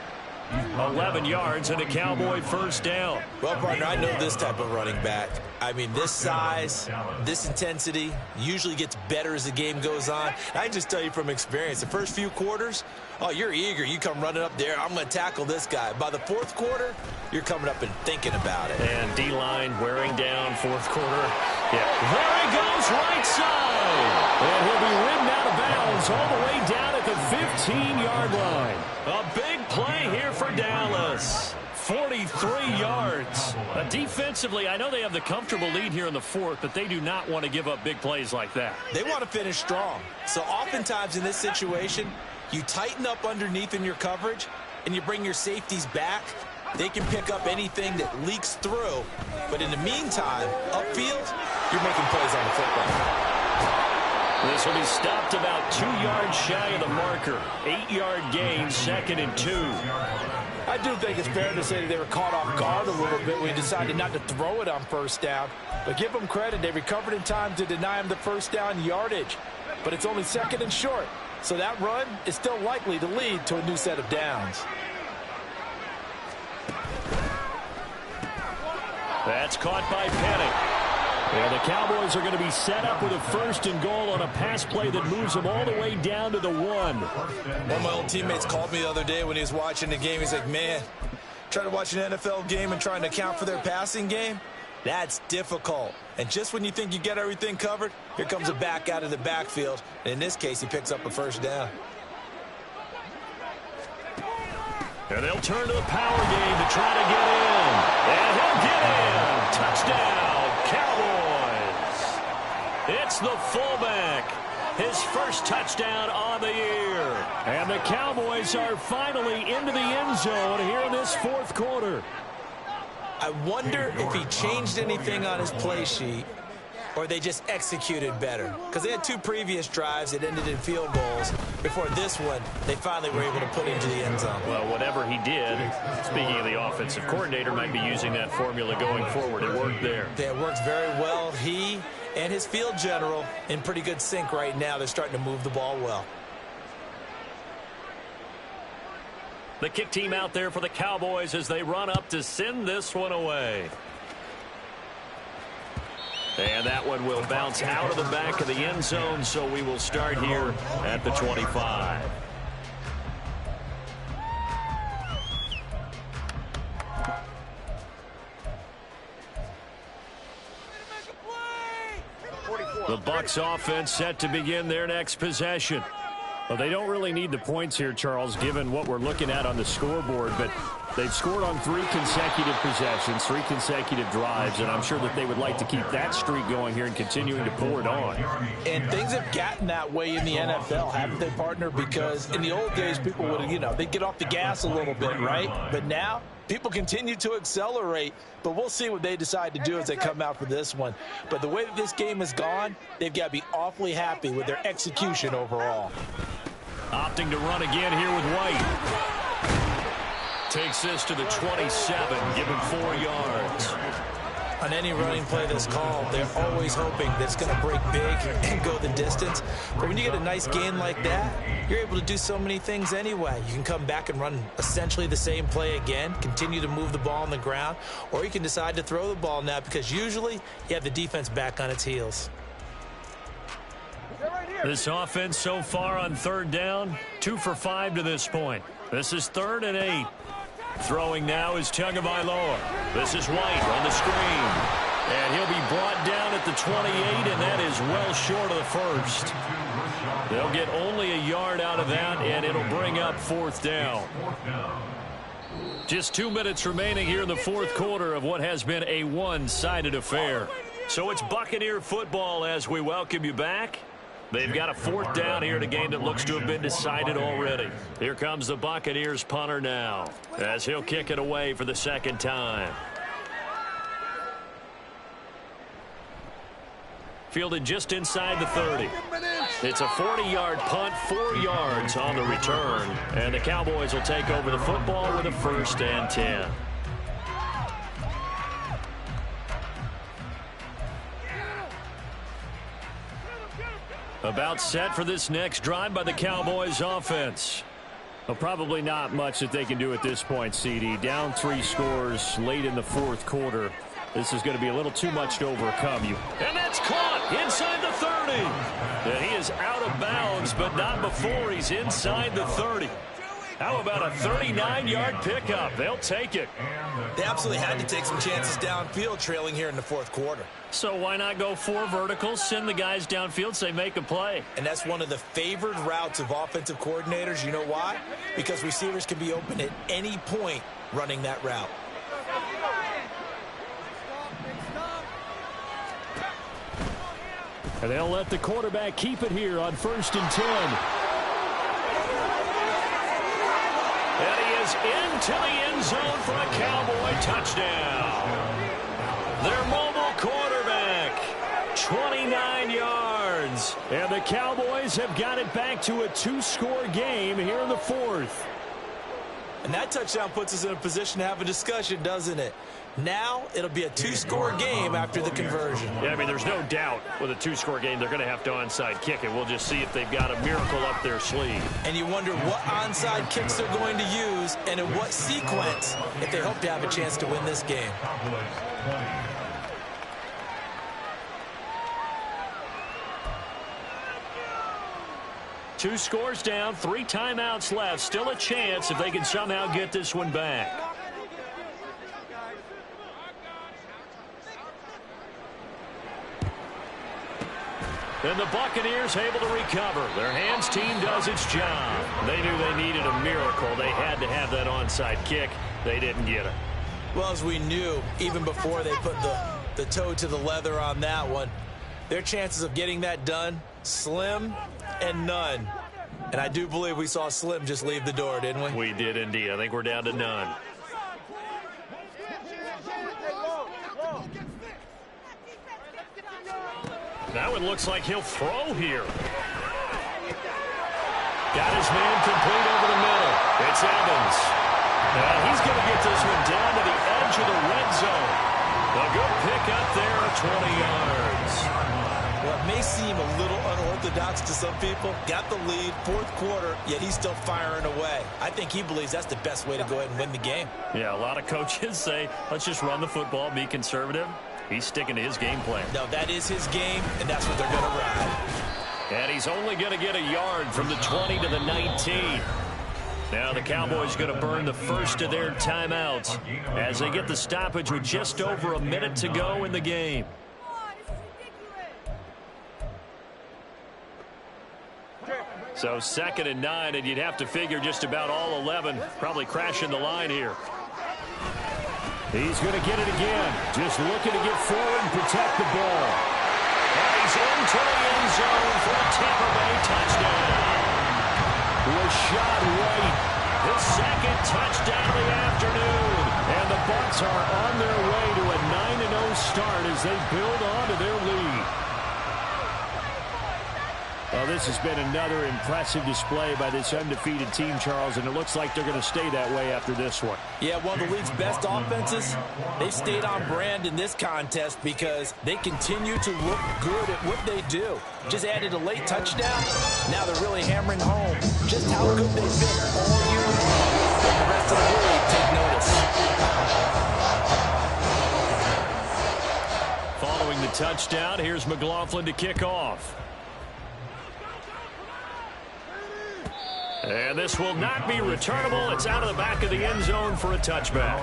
11 yards and a Cowboy first down. Well, partner, I know this type of running back. I mean, this size, this intensity usually gets better as the game goes on. I can just tell you from experience, the first few quarters, oh, you're eager. You come running up there, I'm going to tackle this guy. By the 4th quarter, you're coming up and thinking about it. And D-line wearing down 4th quarter. Yeah, there he goes, right side. And he'll be ridden out of bounds all the way down at the 15-yard line. A big play here for Dallas. 43 yards. Defensively, I know they have the comfortable lead here in the 4th, but they do not want to give up big plays like that. They want to finish strong. So oftentimes in this situation, you tighten up underneath in your coverage, and you bring your safeties back. They can pick up anything that leaks through. But in the meantime, upfield, you're making plays on the football. This will be stopped about 2 yards shy of the marker. 8-yard gain, 2nd and 2. I do think it's fair to say that they were caught off guard a little bit when we decided not to throw it on first down. But give them credit. They recovered in time to deny him the first down yardage. But it's only 2nd and short. So that run is still likely to lead to a new set of downs. That's caught by Penny. And the Cowboys are going to be set up with a 1st and goal on a pass play that moves them all the way down to the 1. One of my old teammates called me the other day when he was watching the game. He's like, man, trying to watch an NFL game and trying to account for their passing game, that's difficult. And just when you think you get everything covered, here comes a back out of the backfield. And in this case, he picks up a 1st down. And they'll turn to the power game to try to get in. And he'll get in. Touchdown, Cowboys. It's the fullback. His 1st touchdown on the year. And the Cowboys are finally into the end zone here in this 4th quarter. I wonder if he changed anything on his play sheet or they just executed better. Because they had 2 previous drives that ended in field goals. Before this one, they finally were able to put into the end zone. Well, whatever he did, speaking of the offensive coordinator, might be using that formula going forward. It worked there. It worked very well. He and his field general in pretty good sync right now. They're starting to move the ball well. The kick team out there for the Cowboys as they run up to send this one away. And that one will bounce out of the back of the end zone, so we will start here at the 25. The Bucs offense set to begin their next possession. Well, they don't really need the points here, Charles, given what we're looking at on the scoreboard, but they've scored on 3 consecutive possessions, 3 consecutive drives, and I'm sure that they would like to keep that streak going here and continuing to pour it on. And things have gotten that way in the NFL, haven't they, partner? Because in the old days, people would, they'd get off the gas a little bit, right? But now, people continue to accelerate, but we'll see what they decide to do as they come out for this one. But the way that this game has gone, they've got to be awfully happy with their execution overall. Opting to run again here with White. Takes this to the 27, give him 4 yards. On any running play that's called, they're always hoping that it's going to break big and go the distance. But when you get a nice gain like that, you're able to do so many things anyway. You can come back and run essentially the same play again, continue to move the ball on the ground, or you can decide to throw the ball now because usually you have the defense back on its heels. This offense so far on 3rd down, 2 for 5 to this point. This is 3rd and 8. Throwing now is Tagovailoa. This is White on the screen. And he'll be brought down at the 28, and that is well short of the 1st. They'll get only a yard out of that, and it'll bring up 4th down. Just 2 minutes remaining here in the 4th quarter of what has been a one-sided affair. So it's Buccaneer football as we welcome you back. They've got a 4th down here in a game that looks to have been decided already. Here comes the Buccaneers punter now as he'll kick it away for the 2nd time. Fielded just inside the 30. It's a 40-yard punt, 4 yards on the return. And the Cowboys will take over the football with a 1st and 10. About set for this next drive by the Cowboys offense. Well, probably not much that they can do at this point, CD. Down 3 scores late in the 4th quarter. This is going to be a little too much to overcome you. And that's caught inside the 30. And he is out of bounds, but not before he's inside the 30. How about a 39-yard pickup? They'll take it. They absolutely had to take some chances downfield trailing here in the 4th quarter. So why not go 4 verticals, send the guys downfield, say make a play? And that's one of the favored routes of offensive coordinators. You know why? Because receivers can be open at any point running that route. And they'll let the quarterback keep it here on 1st and 10. And he is into the end zone for a Cowboy touchdown. Their mobile quarterback, 29 yards. And the Cowboys have got it back to a 2-score game here in the 4th. And that touchdown puts us in a position to have a discussion, doesn't it? Now it'll be a 2-score game after the conversion. Yeah, I mean, there's no doubt with a 2-score game they're going to have to onside kick it. We'll just see if they've got a miracle up their sleeve. And you wonder what onside kicks they're going to use and in what sequence if they hope to have a chance to win this game. 2 scores down, 3 timeouts left. Still a chance if they can somehow get this one back. And the Buccaneers able to recover. Their hands team does its job. They knew they needed a miracle. They had to have that onside kick. They didn't get it. Well, as we knew, even before they put the toe to the leather on that one, their chances of getting that done, slim and none. And I do believe we saw Slim just leave the door, didn't we? We did indeed. I think we're down to none. That one looks like he'll throw here. Got his man complete over the middle. It's Evans. And he's going to get this one down to the edge of the red zone. A good pick up there at 20 yards. Well, it may seem a little unorthodox to some people. Got the lead, 4th quarter, yet he's still firing away. I think he believes that's the best way to go ahead and win the game. Yeah, a lot of coaches say, let's just run the football, be conservative. He's sticking to his game plan. No, that is his game, and that's what they're going to ride. And he's only going to get a yard from the 20 to the 19. Now the Cowboys going to burn the first of their timeouts as they get the stoppage with just over a minute to go in the game. So 2nd and 9, and you'd have to figure just about all 11 probably crashing the line here. He's going to get it again. Just looking to get forward and protect the ball. And he's into the end zone for a Tampa Bay touchdown. Rashad White. His 2nd touchdown of the afternoon. And the Bucs are on their way to a 9-0 start as they build on to their lead. Well, this has been another impressive display by this undefeated team, Charles, and it looks like they're going to stay that way after this one. Yeah, one of the league's best offenses. They've stayed on brand in this contest because they continue to look good at what they do. Just added a late touchdown. Now they're really hammering home just how good they've been all year long. And the rest of the league take notice. Following the touchdown, here's McLaughlin to kick off. And this will not be returnable. It's out of the back of the end zone for a touchback.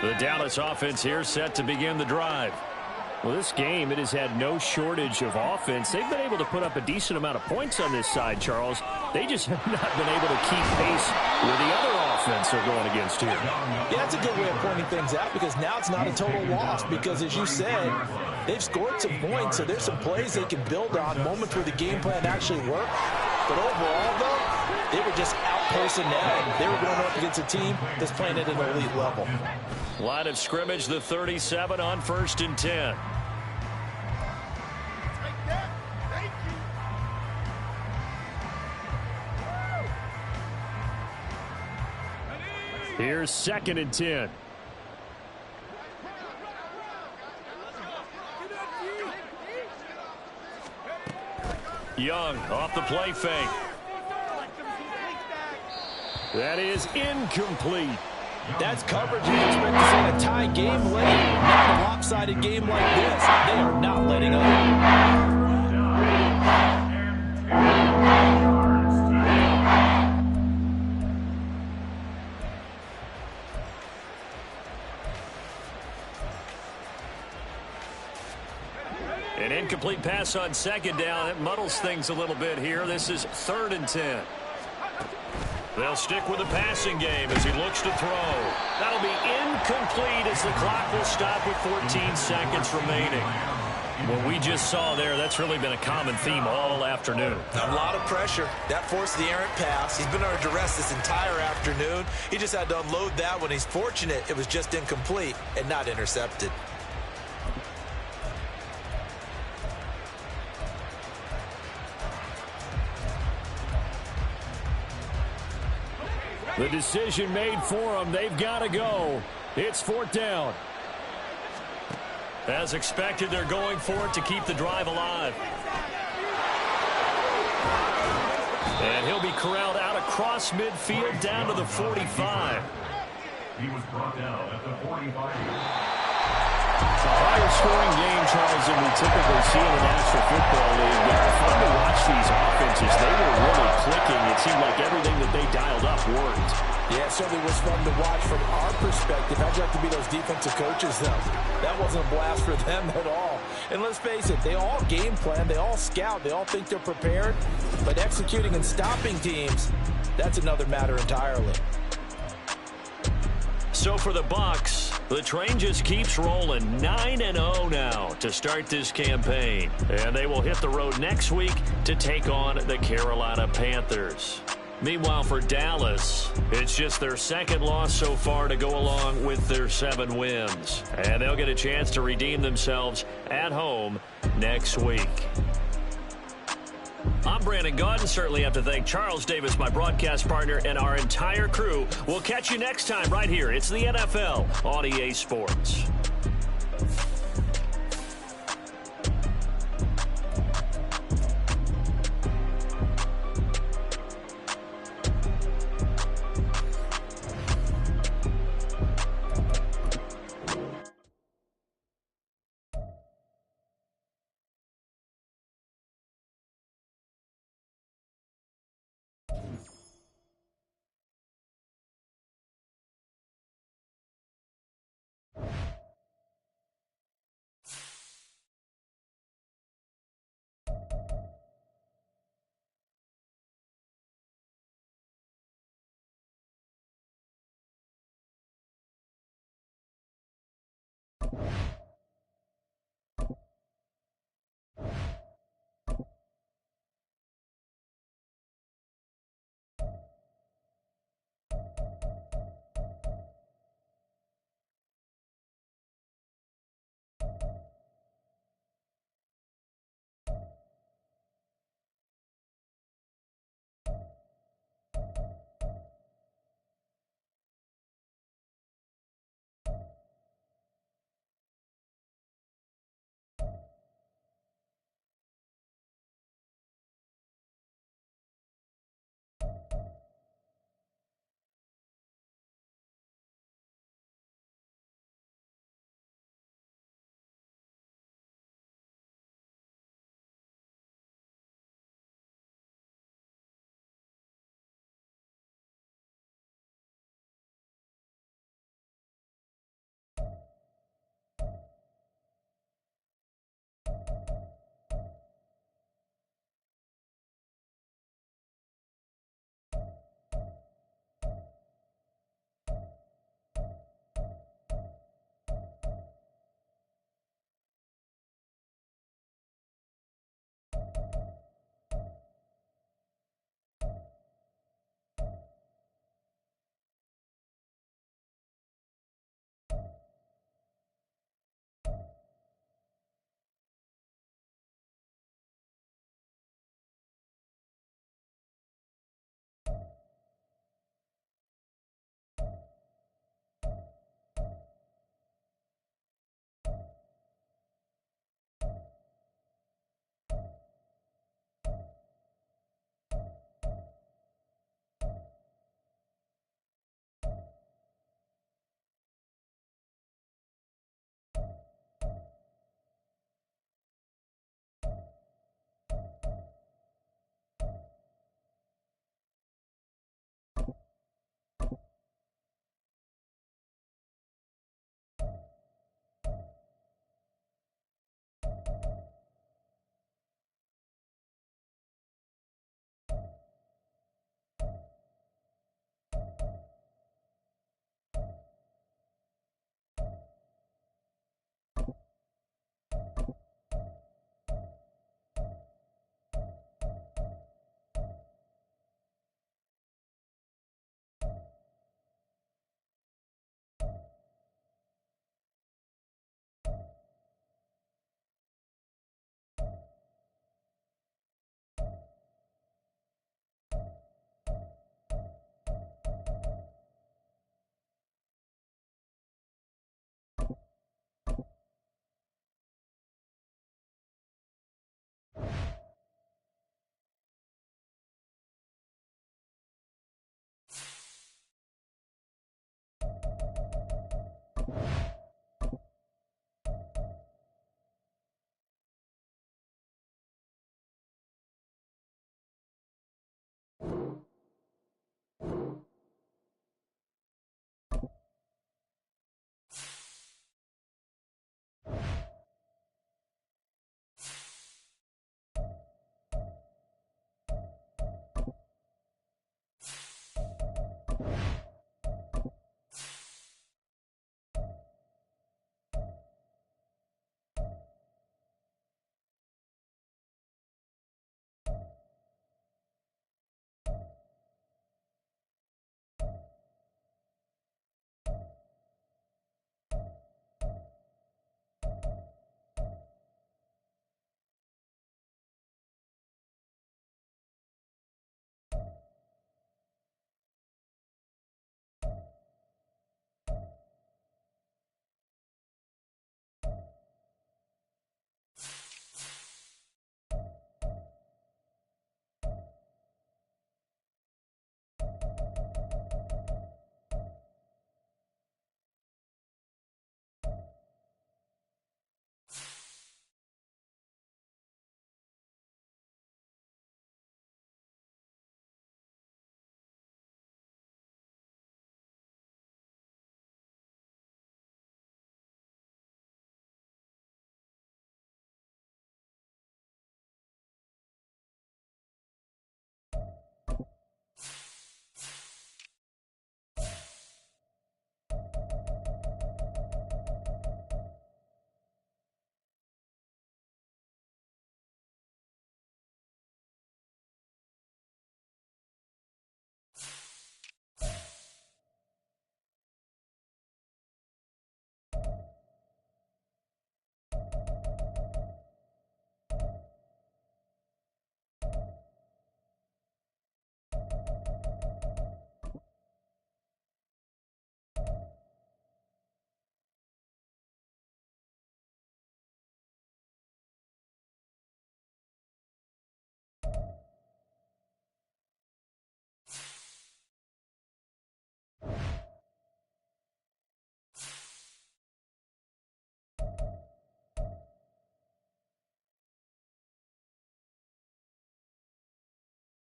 The Dallas offense here set to begin the drive. Well, this game, it has had no shortage of offense. They've been able to put up a decent amount of points on this side, Charles. They just have not been able to keep pace with the other offense they're going against here. Yeah, that's a good way of pointing things out because now it's not a total loss because, as you said, they've scored some points, so there's some plays they can build on, moments where the game plan actually worked. But overall, though, they were just out-personnel. They were going up against a team that's playing at an elite level. Line of scrimmage, the 37 on 1st and 10. Here's 2nd and 10. Young off the play fake. That is incomplete. That's coverage you expect to see in a tie game late. Not a lopsided game like this. They are not letting up. An incomplete pass on 2nd down. That muddles things a little bit here. This is 3rd and 10. They'll stick with the passing game as he looks to throw. That'll be incomplete as the clock will stop with 14 seconds remaining. What we just saw there, that's really been a common theme all afternoon. A lot of pressure. That forced the errant pass. He's been under duress this entire afternoon. He just had to unload that one. He's fortunate it was just incomplete and not intercepted. The decision made for them. They've got to go. It's 4th down. As expected, they're going for it to keep the drive alive. And he'll be corralled out across midfield down to the 45. He was brought down at the 45. A higher scoring game, Charles, than we typically see in the National Football League. Fun to watch these offenses. They were really clicking. It seemed like everything that they dialed up worked. Yeah, it certainly was fun to watch from our perspective. How'd you have to be those defensive coaches, though? That wasn't a blast for them at all. And let's face it, they all game plan, they all scout, they all think they're prepared. But executing and stopping teams, that's another matter entirely. So for the Bucs, the train just keeps rolling. 9-0 now to start this campaign. And they will hit the road next week to take on the Carolina Panthers. Meanwhile, for Dallas, it's just their second loss so far to go along with their 7 wins. And they'll get a chance to redeem themselves at home next week. I'm Brandon Gaudin. Certainly have to thank Charles Davis, my broadcast partner, and our entire crew. We'll catch you next time right here. It's the NFL on EA Sports.